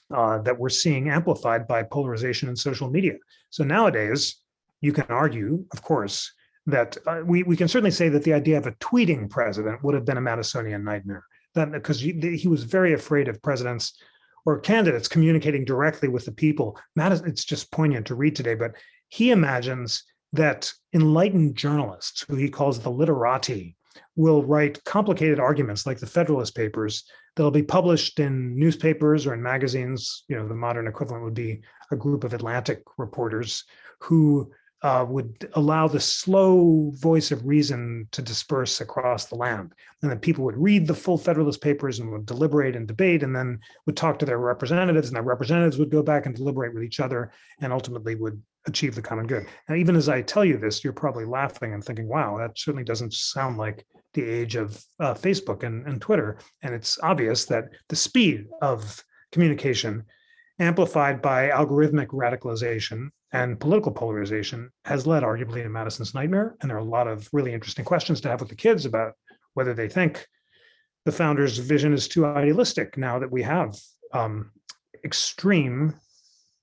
that we're seeing amplified by polarization in social media. So nowadays, you can argue, of course, that we can certainly say that the idea of a tweeting president would have been a Madisonian nightmare, because he was very afraid of presidents or candidates communicating directly with the people. It's just poignant to read today, but he imagines that enlightened journalists, who he calls the literati, will write complicated arguments like the Federalist Papers that'll be published in newspapers or in magazines. You know, the modern equivalent would be a group of Atlantic reporters who would allow the slow voice of reason to disperse across the land. And then people would read the full Federalist Papers and would deliberate and debate, and then would talk to their representatives, and their representatives would go back and deliberate with each other, and ultimately would achieve the common good. Now, even as I tell you this, you're probably laughing and thinking, wow, that certainly doesn't sound like the age of Facebook and Twitter. And it's obvious that the speed of communication, amplified by algorithmic radicalization and political polarization, has led arguably to Madison's nightmare. And there are a lot of really interesting questions to have with the kids about whether they think the founders' vision is too idealistic now that we have extreme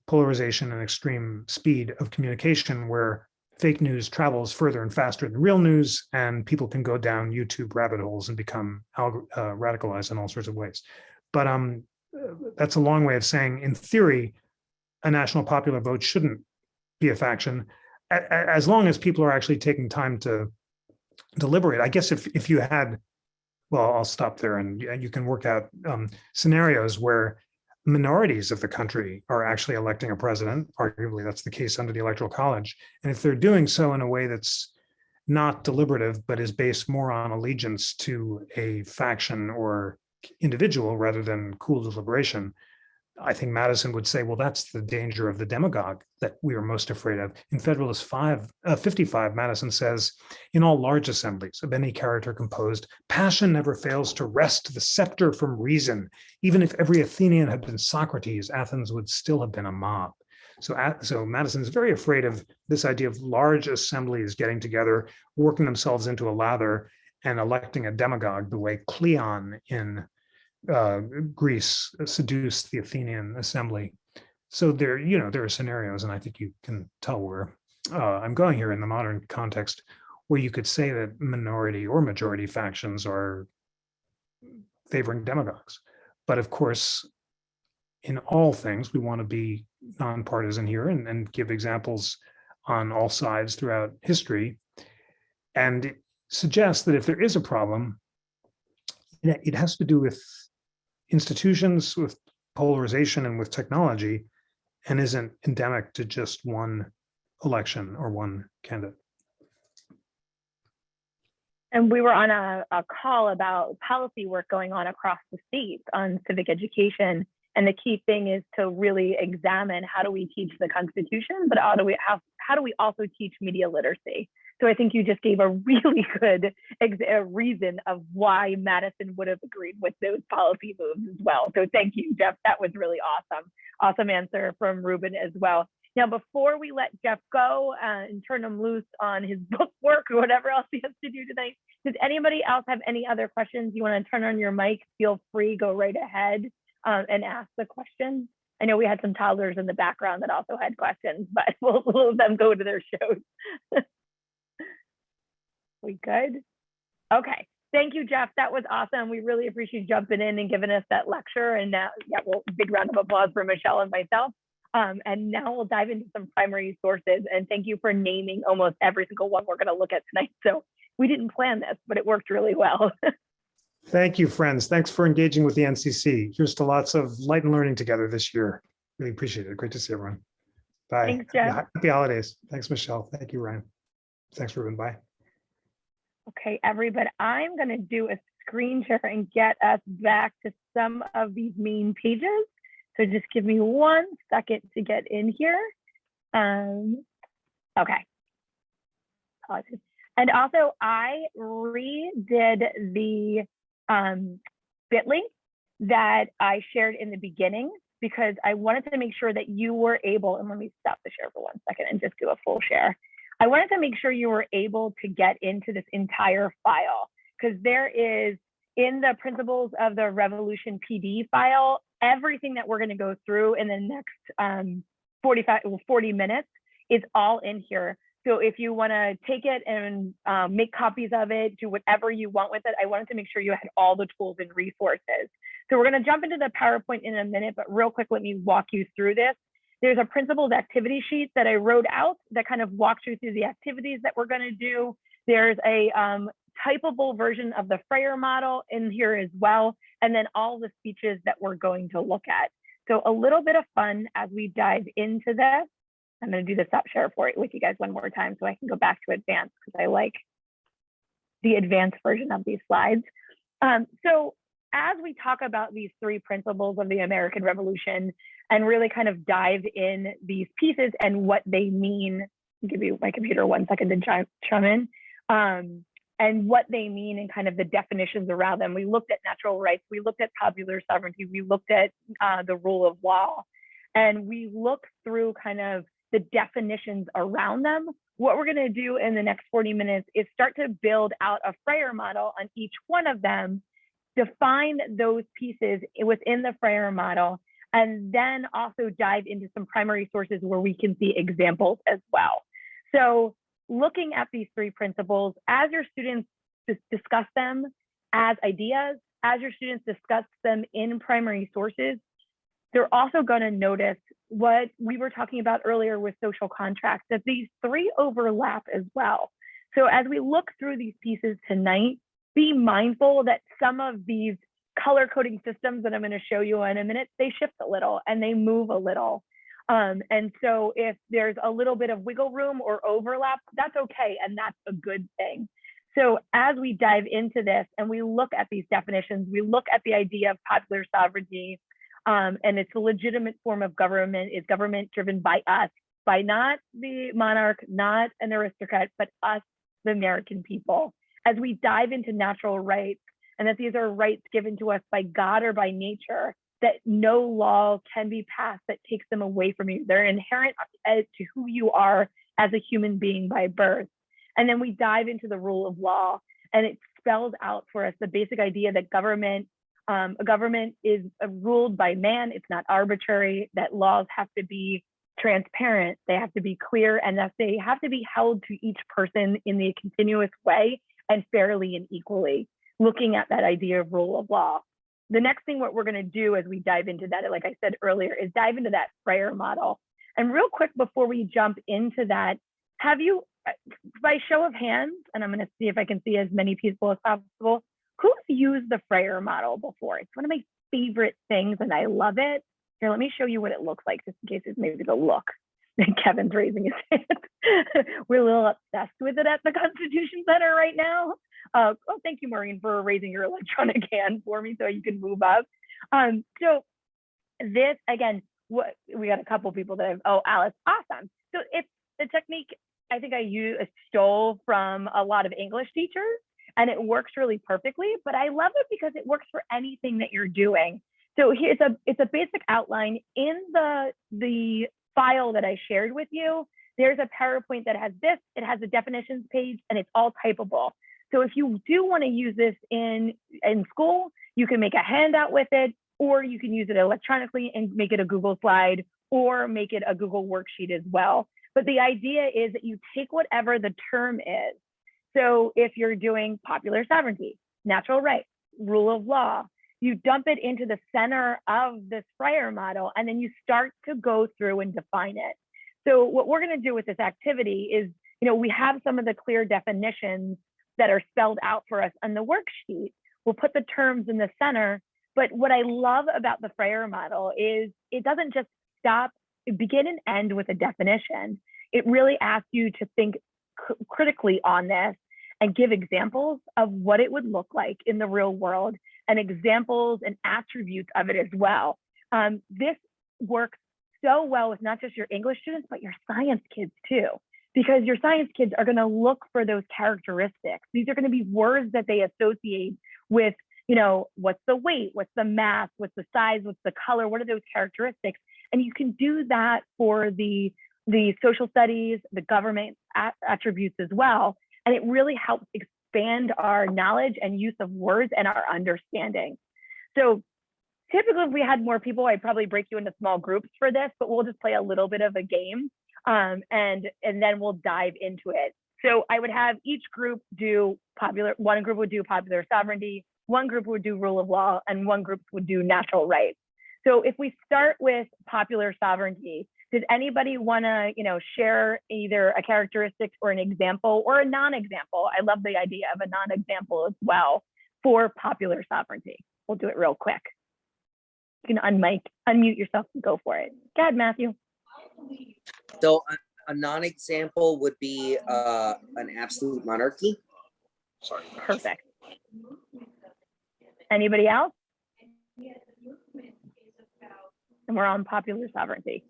polarization and extreme speed of communication, where fake news travels further and faster than real news, and people can go down YouTube rabbit holes and become radicalized in all sorts of ways. But that's a long way of saying, in theory, a national popular vote shouldn't be a faction, as long as people are actually taking time to deliberate. I guess if you had, well, I'll stop there, and you can work out scenarios where minorities of the country are actually electing a president. Arguably, that's the case under the Electoral College. And if they're doing so in a way that's not deliberative, but is based more on allegiance to a faction or individual rather than cool deliberation, I think Madison would say, well, that's the danger of the demagogue that we are most afraid of. In Federalist 55, Madison says, in all large assemblies of any character composed, passion never fails to wrest the scepter from reason. Even if every Athenian had been Socrates, Athens would still have been a mob. So Madison is very afraid of this idea of large assemblies getting together, working themselves into a lather, and electing a demagogue the way Cleon in Greece seduced the Athenian assembly. So there are scenarios, and I think you can tell where I'm going here in the modern context, where you could say that minority or majority factions are favoring demagogues. But of course, in all things, we want to be nonpartisan here and give examples on all sides throughout history, and suggest that if there is a problem, it has to do with institutions, with polarization, and with technology, and isn't endemic to just one election or one candidate. And we were on a call about policy work going on across the state on civic education. And the key thing is to really examine how do we teach the Constitution, but how do we also teach media literacy? So I think you just gave a really good reason of why Madison would have agreed with those policy moves as well. So thank you, Jeff. That was really awesome. Awesome answer from Ruben as well. Now, before we let Jeff go and turn him loose on his book work or whatever else he has to do tonight, does anybody else have any other questions? You want to turn on your mic? Feel free, go right ahead and ask the question. I know we had some toddlers in the background that also had questions, but we'll let them go to their shows. We good? Okay. Thank you, Jeff. That was awesome. We really appreciate you jumping in and giving us that lecture. And now, big round of applause for Michelle and myself. And now we'll dive into some primary sources. And thank you for naming almost every single one we're going to look at tonight. So we didn't plan this, but it worked really well. Thank you, friends. Thanks for engaging with the NCC. Here's to lots of light and learning together this year. Really appreciate it. Great to see everyone. Bye. Thanks, Jeff. Happy holidays. Thanks, Michelle. Thank you, Ryan. Thanks, Ruben. Bye. Okay, everybody, I'm going to do a screen share and get us back to some of these main pages. So just give me 1 second to get in here. Okay. Apologies. And also, I redid the bit.ly that I shared in the beginning because I wanted to make sure that you were able, and let me stop the share for 1 second and just do a full share. I wanted to make sure you were able to get into this entire file because there is, in the Principles of the Revolution PD file, everything that we're going to go through in the next 40 minutes is all in here. So if you want to take it and make copies of it, do whatever you want with it, I wanted to make sure you had all the tools and resources. So we're going to jump into the PowerPoint in a minute, but real quick, let me walk you through this. There's a principles activity sheet that I wrote out that kind of walks you through the activities that we're going to do. There's a typable version of the Freyer model in here as well, and then all the speeches that we're going to look at. So a little bit of fun as we dive into this. I'm going to do the stop share for it with you guys one more time so I can go back to advanced because I like the advanced version of these slides. So as we talk about these 3 principles of the American Revolution and really kind of dive in these pieces and what they mean, I'll give you my computer 1 second to chime in, and what they mean and kind of the definitions around them. We looked at natural rights, we looked at popular sovereignty, we looked at the rule of law, and we look through kind of the definitions around them. What we're going to do in the next 40 minutes is start to build out a Freyer model on each one of them, define those pieces within the Freyer model, and then also dive into some primary sources where we can see examples as well. So looking at these 3 principles, as your students discuss them as ideas, as your students discuss them in primary sources, they're also going to notice what we were talking about earlier with social contracts, that these 3 overlap as well. So as we look through these pieces tonight, be mindful that some of these color coding systems that I'm going to show you in a minute, they shift a little and they move a little. And so if there's a little bit of wiggle room or overlap, that's okay. And that's a good thing. So as we dive into this and we look at these definitions, we look at the idea of popular sovereignty, And it's a legitimate form of government. Is government driven by us, by not the monarch, not an aristocrat, but us, the American people. As we dive into natural rights, and that these are rights given to us by God or by nature, that no law can be passed that takes them away from you. They're inherent to who you are as a human being by birth. And then we dive into the rule of law, and it spells out for us the basic idea that a government is ruled by man. It's not arbitrary, that laws have to be transparent, they have to be clear, and that they have to be held to each person in a continuous way and fairly and equally, looking at that idea of rule of law. The next thing what we're going to do as we dive into that, like I said earlier, is dive into that Freyer model. And real quick before we jump into that, have you, by show of hands, and I'm going to see if I can see as many people as possible, who's used the Freyer model before? It's one of my favorite things and I love it. Here, let me show you what it looks like, just in case it's maybe the look. Kevin's raising his hand. We're a little obsessed with it at the Constitution Center right now. Oh, thank you, Maureen, for raising your electronic hand for me so you can move up. So this, again, what we got a couple people that have, oh, Alice, awesome. So it's the technique I think I stole from a lot of English teachers, and it works really perfectly, but I love it because it works for anything that you're doing. So here's it's a basic outline in the file that I shared with you. There's a PowerPoint that has this, it has a definitions page, and it's all typable. So if you do want to use this in school, you can make a handout with it, or you can use it electronically and make it a Google slide, or make it a Google worksheet as well. But the idea is that you take whatever the term is. So if you're doing popular sovereignty, natural rights, rule of law, you dump it into the center of this Freyer model, and then you start to go through and define it. So what we're going to do with this activity is, we have some of the clear definitions that are spelled out for us on the worksheet. We'll put the terms in the center, but what I love about the Freyer model is it doesn't just begin and end with a definition. It really asks you to think critically on this and give examples of what it would look like in the real world, and examples and attributes of it as well. This works so well with not just your English students, but your science kids too, because your science kids are going to look for those characteristics. These are going to be words that they associate with, what's the weight, what's the mass, what's the size, what's the color, what are those characteristics? And you can do that for the social studies, the government attributes as well. And it really helps expand our knowledge and use of words and our understanding. So typically, if we had more people, I'd probably break you into small groups for this, but we'll just play a little bit of a game, and then we'll dive into it. So I would have each group do one group would do popular sovereignty, one group would do rule of law, and one group would do natural rights. So if we start with popular sovereignty, does anybody want to, share either a characteristic or an example or a non-example? I love the idea of a non-example as well for popular sovereignty. We'll do it real quick. You can unmute yourself and go for it. Go ahead, Matthew. So a non-example would be an absolute monarchy. Perfect. Anybody else? And we're on popular sovereignty.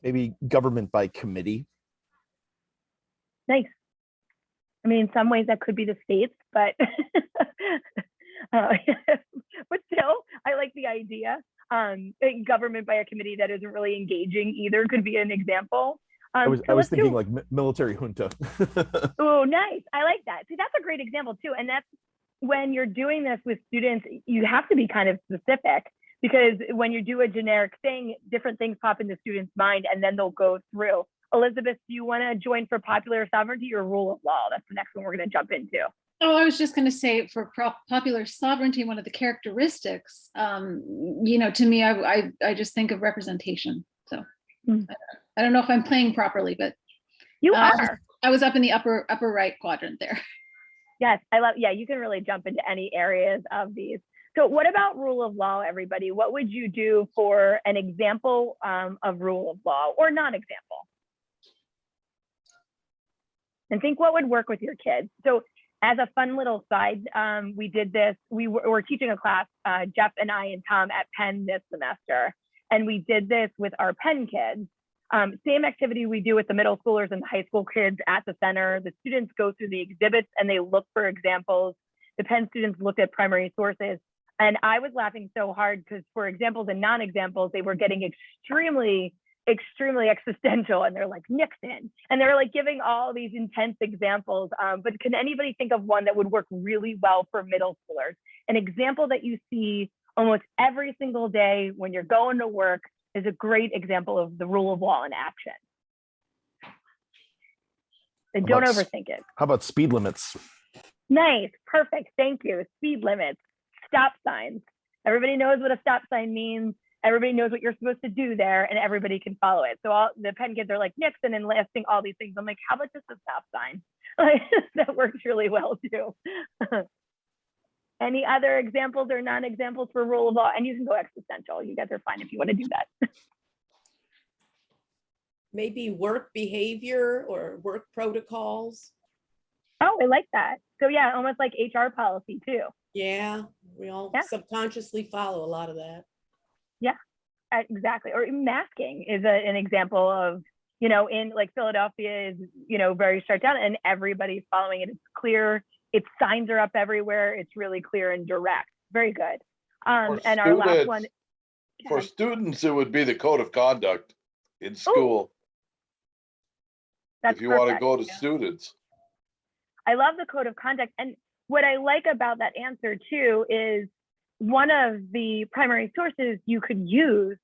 Maybe government by committee. Nice. I mean, in some ways that could be the states, but but still, I like the idea. Government by a committee that isn't really engaging either could be an example. I was thinking like military junta. Oh, nice. I like that. See, that's a great example too. And that's when you're doing this with students, you have to be kind of specific, because when you do a generic thing, different things pop in the student's mind and then they'll go through. Elizabeth, do you want to join for popular sovereignty or rule of law? That's the next one we're going to jump into. Oh, I was just going to say for popular sovereignty, one of the characteristics, to me, I just think of representation. So I don't know if I'm playing properly, but you are. I was up in the upper right quadrant there. Yes, you can really jump into any areas of these. So what about rule of law, everybody? What would you do for an example of rule of law or non-example? And think what would work with your kids. So As a fun little side, we did this. We were teaching a class, Jeff and I and Tom at Penn this semester, and we did this with our Penn kids. Same activity we do with the middle schoolers and the high school kids at the center. The students go through the exhibits and they look for examples. The Penn students looked at primary sources. And I was laughing so hard because for examples and non-examples, they were getting extremely existential, and they're like Nixon, and they're like giving all these intense examples. But can anybody think of one that would work really well for middle schoolers? An example that you see almost every single day when you're going to work is a great example of the rule of law in action. And don't overthink it. How about speed limits? Nice, perfect, thank you. Speed limits, stop signs. Everybody knows what a stop sign means. Everybody knows what you're supposed to do there, and everybody can follow it. So all the Penn kids are like Nixon and listing all these things. I'm like, how about just a stop sign? That works really well too. Any other examples or non-examples for rule of law? And you can go existential. You guys are fine if you want to do that. Maybe work behavior or work protocols. Oh, I like that. So yeah, almost like HR policy too. Yeah, we all subconsciously follow a lot of that. Yeah, exactly. Or masking is an example of, you know, in like Philadelphia is, you know, very shut down and everybody's following it. It's clear. Its signs are up everywhere. It's really clear and direct. Very good. And our last one. For students, it would be the code of conduct in school. That's if you want to perfect. go to students. I love the code of conduct. And what I like about that answer too is one of the primary sources you could use.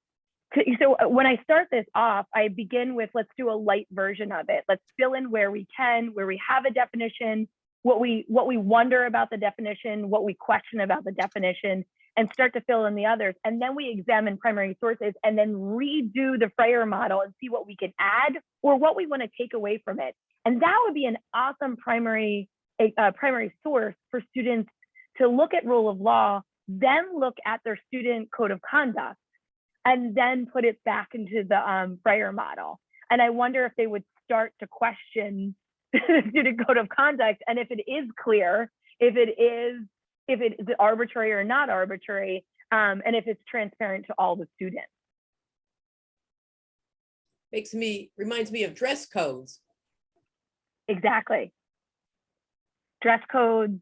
So when I start this off, I begin with, let's do a light version of it. Let's fill in where we can, where we have a definition, what we wonder about the definition, what we question about the definition, and start to fill in the others. And then we examine primary sources and then redo the Freyer model and see what we can add or what we want to take away from it. And that would be an awesome primary source for students to look at rule of law, then look at their student code of conduct, and then put it back into the Freyer model. And I wonder if they would start to question the student code of conduct, and if it is clear, if it is arbitrary or not arbitrary, and if it's transparent to all the students. Reminds me of dress codes. Exactly. Dress codes,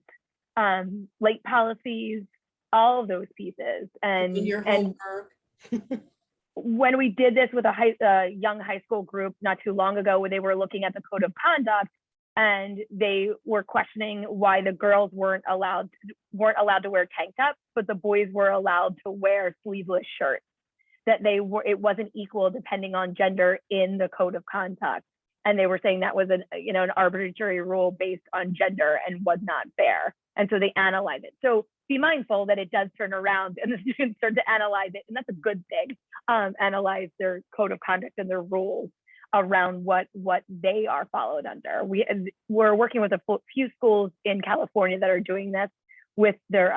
late policies, all of those pieces. And in your homework. When we did this with a young high school group not too long ago, where they were looking at the code of conduct and they were questioning why the girls weren't allowed to wear tank tops, but the boys were allowed to wear sleeveless shirts, that it wasn't equal depending on gender in the code of conduct. And they were saying that was an arbitrary rule based on gender and was not fair. And so they analyzed it. So be mindful that it does turn around and the students start to analyze it. And that's a good thing. Analyze their code of conduct and their rules around what they are followed under. We're working with a few schools in California that are doing this with their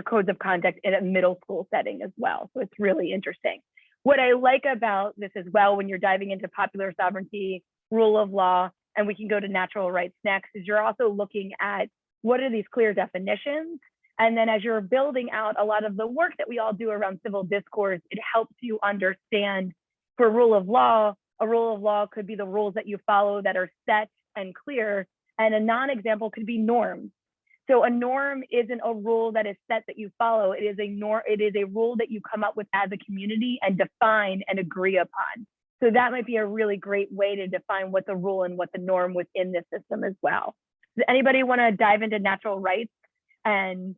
codes of conduct in a middle school setting as well. So it's really interesting. What I like about this as well, when you're diving into popular sovereignty, rule of law, and we can go to natural rights next, is you're also looking at what are these clear definitions? And then as you're building out a lot of the work that we all do around civil discourse, it helps you understand for rule of law, a rule of law could be the rules that you follow that are set and clear, and a non-example could be norms. So a norm isn't a rule that is set that you follow. It is a rule that you come up with as a community and define and agree upon. So that might be a really great way to define what the rule and what the norm within this system as well. Does anybody want to dive into natural rights and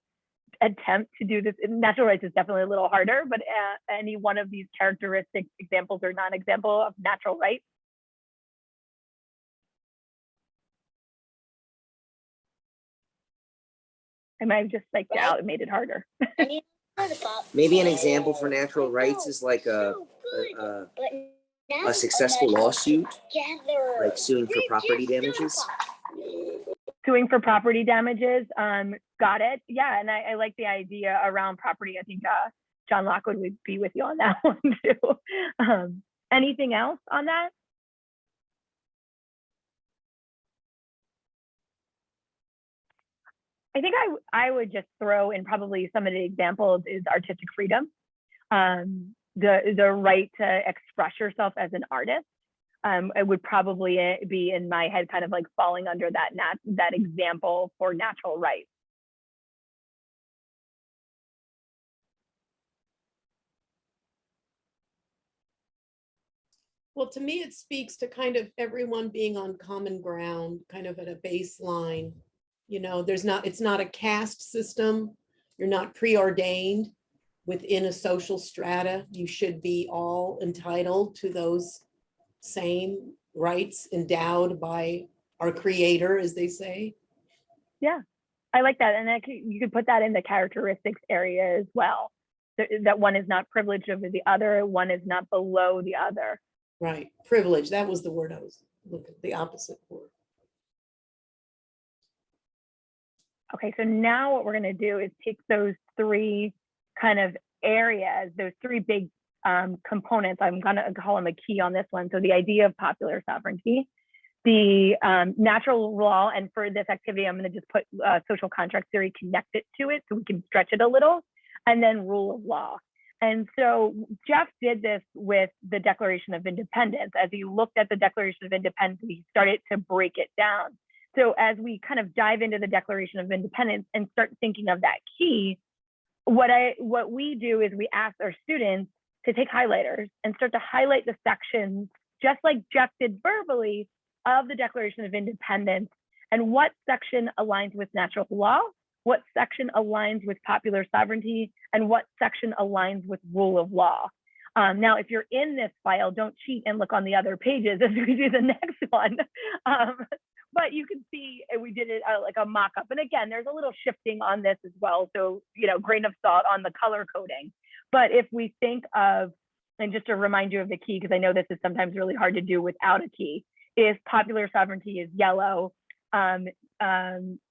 attempt to do this? Natural rights is definitely a little harder, but any one of these characteristic examples or non-example of natural rights? I might have just psyched it out and made it harder. Maybe an example for natural rights is like a successful lawsuit, like suing for property damages. Suing for property damages, got it. Yeah, and I like the idea around property. I think John Lockwood would be with you on that one too. Anything else on that? I think I would just throw in probably some of the examples is artistic freedom, the right to express yourself as an artist. It would probably be in my head kind of like falling under that example for natural rights. Well, to me, it speaks to kind of everyone being on common ground, kind of at a baseline. You know, it's not a caste system. You're not preordained within a social strata. You should be all entitled to those same rights endowed by our creator, as they say. Yeah, I like that. And you could put that in the characteristics area as well. That one is not privileged over the other, one is not below the other. Right, privilege, that was the word I was looking, the opposite word. Okay, so now what we're gonna do is take those three kind of areas, those three big components. I'm gonna call them a key on this one. So the idea of popular sovereignty, the natural law, and for this activity, I'm gonna just put social contract theory connected to it so we can stretch it a little, and then rule of law. And so Jeff did this with the Declaration of Independence. As he looked at the Declaration of Independence, he started to break it down. So as we kind of dive into the Declaration of Independence and start thinking of that key, what we do is we ask our students to take highlighters and start to highlight the sections, just like Jeff did verbally, of the Declaration of Independence, and what section aligns with natural law, what section aligns with popular sovereignty, and what section aligns with rule of law. Now, if you're in this file, don't cheat and look on the other pages as we do the next one. But you can see we did it like a mock-up. And again, there's a little shifting on this as well. So, grain of salt on the color coding. But if we think of, and just to remind you of the key, because I know this is sometimes really hard to do without a key, is popular sovereignty is yellow,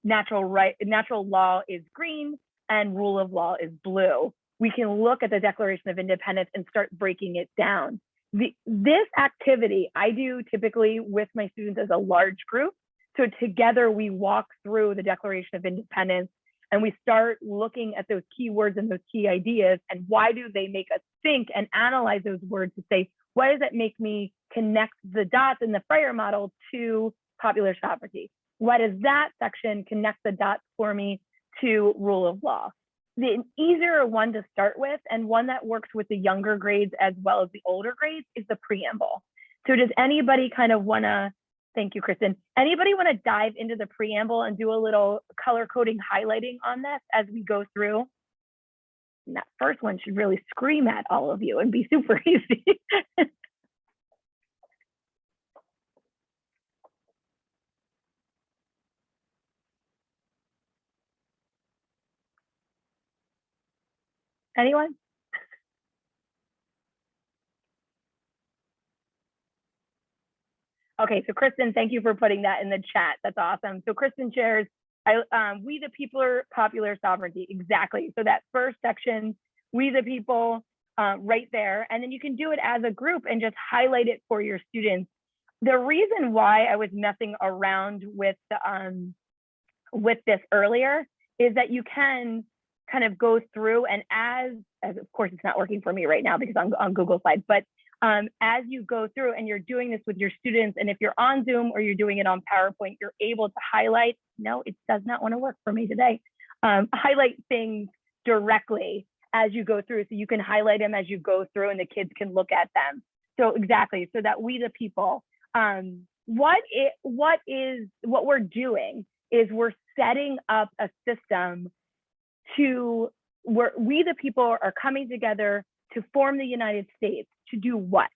natural law is green, and rule of law is blue. We can look at the Declaration of Independence and start breaking it down. This activity I do typically with my students as a large group. So together we walk through the Declaration of Independence and we start looking at those key words and those key ideas and why do they make us think and analyze those words to say, why does it make me connect the dots in the Freyer model to popular sovereignty? Why does that section connect the dots for me to rule of law? The easier one to start with and one that works with the younger grades as well as the older grades is the preamble. So does anybody kind of want to, thank you, Kristen. Anybody want to dive into the preamble and do a little color coding highlighting on this as we go through? And that first one should really scream at all of you and be super easy. Anyone? Okay, so Kristen, thank you for putting that in the chat. That's awesome. So Kristen shares, we the people are popular sovereignty. Exactly. So that first section, we the people, right there. And then you can do it as a group and just highlight it for your students. The reason why I was messing around with this earlier is that you can kind of go through and as of course it's not working for me right now because I'm on Google Slides, but as you go through and you're doing this with your students, and if you're on Zoom or you're doing it on PowerPoint, you're able to highlight, no, it does not want to work for me today, highlight things directly as you go through. So you can highlight them as you go through and the kids can look at them. So exactly, so that we the people, what we're doing is we're setting up a system to where we the people are coming together to form the United States. To do what?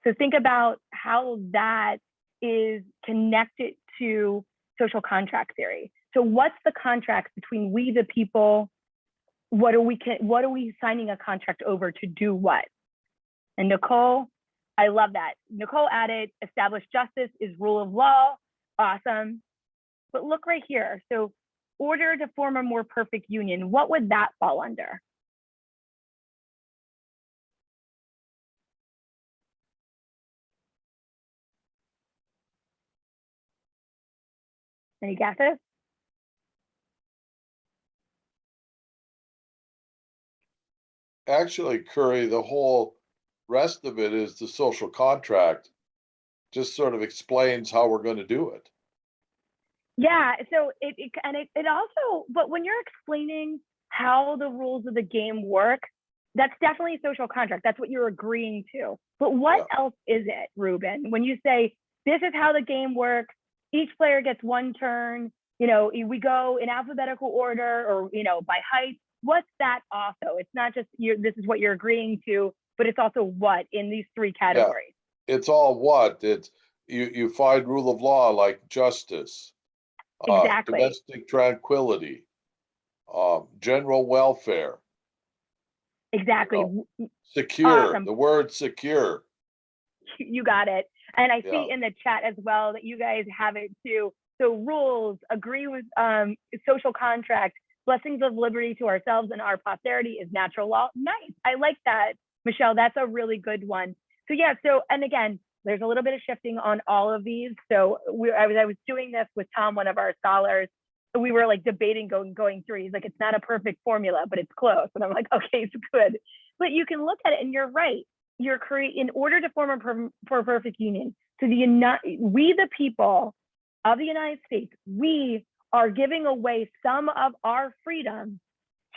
So think about how that is connected to social contract theory. So what's the contract between we the people? What are we signing a contract over to do what? And Nicole, I love that. Nicole added, establish justice is rule of law. Awesome. But look right here. So order to form a more perfect union, what would that fall under? Any guesses? actually, Curry, the whole rest of it is the social contract. Just sort of explains how we're going to do it. Yeah, so it also, but when you're explaining how the rules of the game work, that's definitely social contract. That's what you're agreeing to. But what else is it, Ruben? When you say this is how the game works, each player gets one turn, you know, we go in alphabetical order or, you know, by height. What's that also? It's not just this is what you're agreeing to, but it's also what in these three categories. Yeah, it's all what it's you find rule of law like justice, Exactly. domestic tranquility, general welfare. Exactly. Secure, Awesome. the word secure. You got it. And I see Yeah. in the chat as well that you guys have it too. So rules, agree with social contract, blessings of liberty to ourselves and our posterity is natural law. Nice. I like that, Michelle. That's a really good one. So yeah, so, and again, there's a little bit of shifting on all of these. So I was doing this with Tom, one of our scholars. We were like debating going through. He's like, it's not a perfect formula, but it's close. And I'm like, okay, it's good. But you can look at it and you're right. You're creating, in order to form a perfect union, so we the people of the United States, we are giving away some of our freedom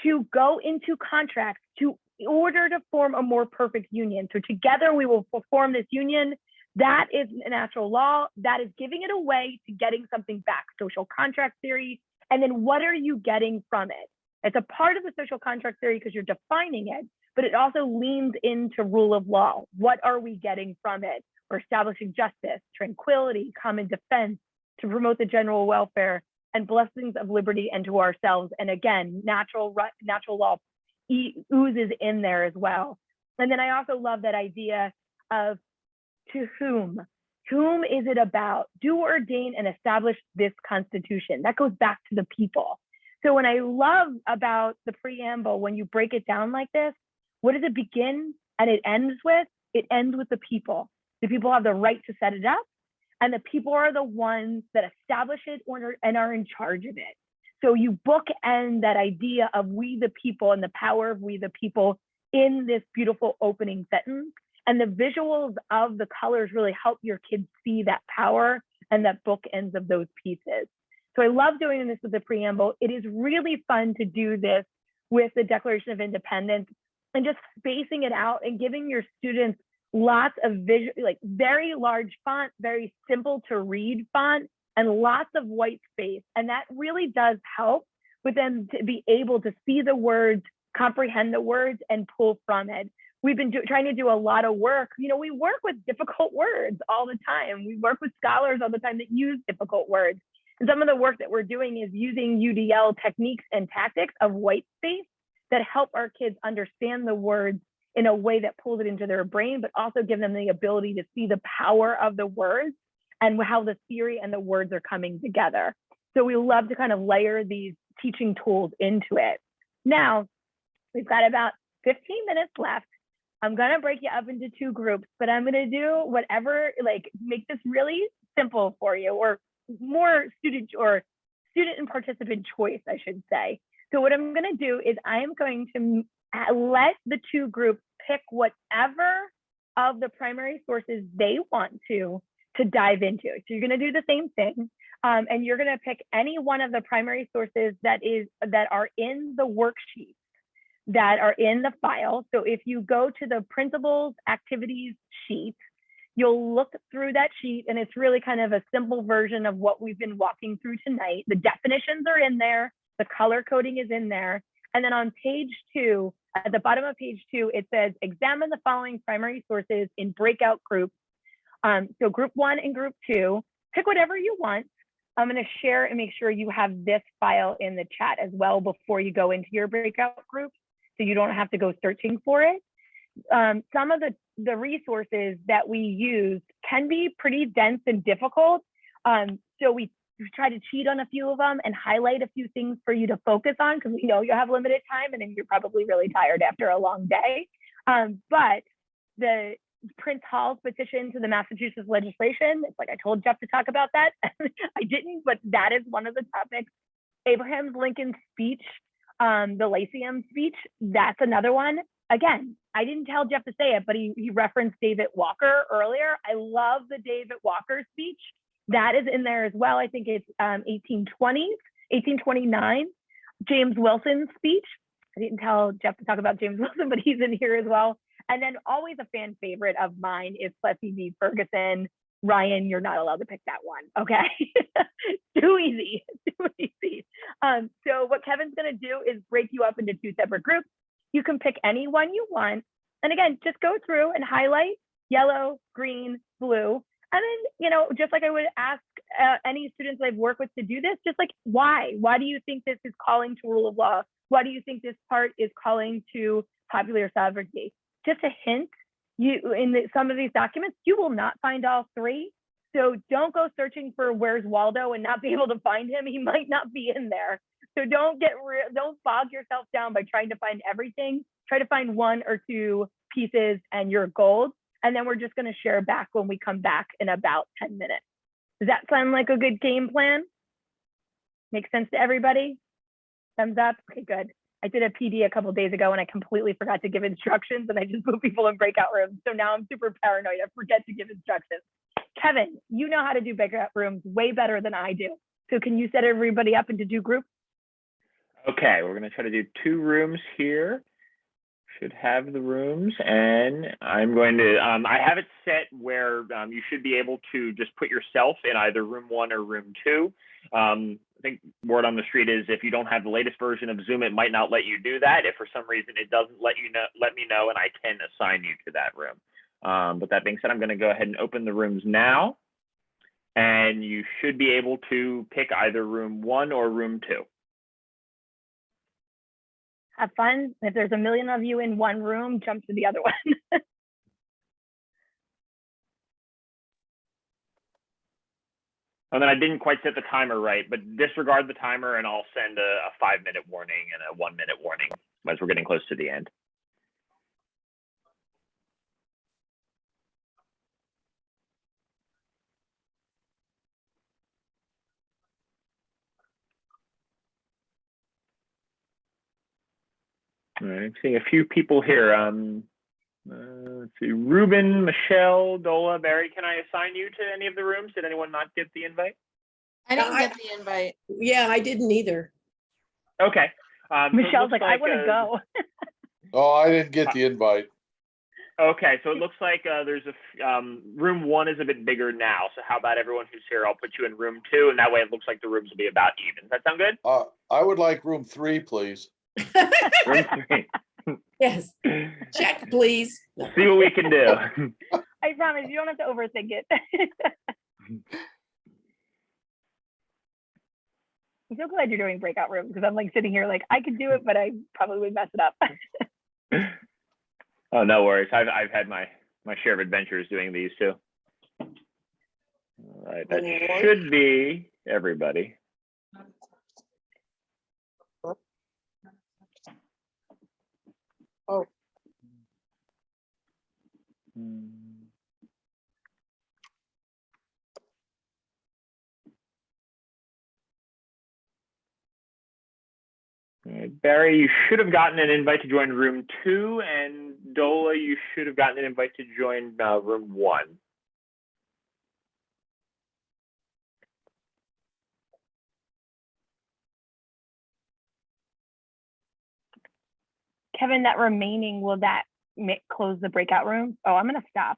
to go into contracts in order to form a more perfect union. So together we will form this union. That is a natural law. That is giving it away to getting something back, social contract theory. And then what are you getting from it? It's a part of the social contract theory because you're defining it, but it also leans into rule of law. What are we getting from it? We're establishing justice, tranquility, common defense to promote the general welfare and blessings of liberty and to ourselves. And again, natural law oozes in there as well. And then I also love that idea of to whom? Whom is it about? Do ordain and establish this Constitution. That goes back to the people. So when I love about the preamble, when you break it down like this, what does it begin and it ends with? It ends with the people. The people have the right to set it up, and the people are the ones that establish it and are in charge of it. So you bookend that idea of we the people and the power of we the people in this beautiful opening sentence. And the visuals of the colors really help your kids see that power and that bookends of those pieces. So I love doing this with the preamble. It is really fun to do this with the Declaration of Independence and just spacing it out and giving your students lots of visual, like very large font, very simple to read font, and lots of white space. And that really does help with them to be able to see the words, comprehend the words, and pull from it. We've been trying to do a lot of work. You know, we work with difficult words all the time. We work with scholars all the time that use difficult words. And some of the work that we're doing is using UDL techniques and tactics of white space that help our kids understand the words in a way that pulls it into their brain, but also give them the ability to see the power of the words and how the theory and the words are coming together. So we love to kind of layer these teaching tools into it. Now, we've got about 15 minutes left. I'm gonna break you up into two groups, but I'm gonna do whatever, like make this really simple for you, or more student and participant choice, I should say. So what I'm gonna do is I am going to let the two groups pick whatever of the primary sources they want to dive into. So you're gonna do the same thing. And you're gonna pick any one of the primary sources that are in the worksheet, that are in the file. So if you go to the principles activities sheet, you'll look through that sheet, and it's really kind of a simple version of what we've been walking through tonight. The definitions are in there, the color coding is in there. And then on page 2, at the bottom of page 2, it says, examine the following primary sources in breakout groups. So group 1 and group 2, pick whatever you want. I'm gonna share and make sure you have this file in the chat as well before you go into your breakout group, so you don't have to go searching for it. Some of the resources that we use can be pretty dense and difficult. So we try to cheat on a few of them and highlight a few things for you to focus on, because we know you have limited time and then you're probably really tired after a long day. But the Prince Hall's petition to the Massachusetts legislation, it's like I told Jeff to talk about that. I didn't, but that is one of the topics. Abraham Lincoln's speech, the Lyceum speech, that's another one. again, I didn't tell Jeff to say it, but he referenced David Walker earlier. I love the David Walker speech. That is in there as well. I think it's 1829. James Wilson's speech. I didn't tell Jeff to talk about James Wilson, but he's in here as well. And then always a fan favorite of mine is Plessy v. Ferguson. Ryan, you're not allowed to pick that one, okay? Too easy, too easy. So what Kevin's gonna do is break you up into 2 separate groups. You can pick any one you want. And again, just go through and highlight yellow, green, blue. And then, just like I would ask any students I've worked with to do this, just like, why? Why do you think this is calling to rule of law? Why do you think this part is calling to popular sovereignty? Just a hint, some of these documents, you will not find all 3. So don't go searching for where's Waldo and not be able to find him. He might not be in there. So don't bog yourself down by trying to find everything. Try to find 1 or 2 pieces and you're gold. And then we're just going to share back when we come back in about 10 minutes. Does that sound like a good game plan? Make sense to everybody? Thumbs up? Okay, good. I did a PD a couple days ago and I completely forgot to give instructions and I just put people in breakout rooms. So now I'm super paranoid. I forget to give instructions. Kevin, you know how to do breakout rooms way better than I do. So can you set everybody up into 2 groups? Okay, we're gonna try to do 2 rooms here. Should have the rooms, and I'm going to, I have it set where you should be able to just put yourself in either room 1 or room 2. I think word on the street is if you don't have the latest version of Zoom, it might not let you do that. If for some reason it doesn't let me know, and I can assign you to that room. But that being said, I'm going to go ahead and open the rooms now, and you should be able to pick either room 1 or room 2. Have fun. If there's a million of you in one room, jump to the other one. And then I didn't quite set the timer right, but disregard the timer and I'll send a 5-minute warning and a 1-minute warning as we're getting close to the end. All right, I'm seeing a few people here. Let's see, Ruben, Michelle, Dola, Barry, can I assign you to any of the rooms? Did anyone not get the invite? I didn't get the invite. Yeah, I didn't either. Okay. So Michelle's like, I want to go. Oh, I didn't get the invite. Okay, so it looks like there's room 1 is a bit bigger now. So how about everyone who's here? I'll put you in room 2, and that way it looks like the rooms will be about even. Does that sound good? I would like room 3, please. Room 3. Yes. Check, please. See what we can do. I promise you don't have to overthink it. I'm so glad you're doing breakout rooms because I'm like sitting here like I could do it, but I probably would mess it up. Oh, no worries. I've had my share of adventures doing these too. All right, that should be everybody. Oh. All right, Barry, you should have gotten an invite to join room 2, and Dola, you should have gotten an invite to join room 1. Kevin, that remaining, will that close the breakout room? Oh, I'm going to stop.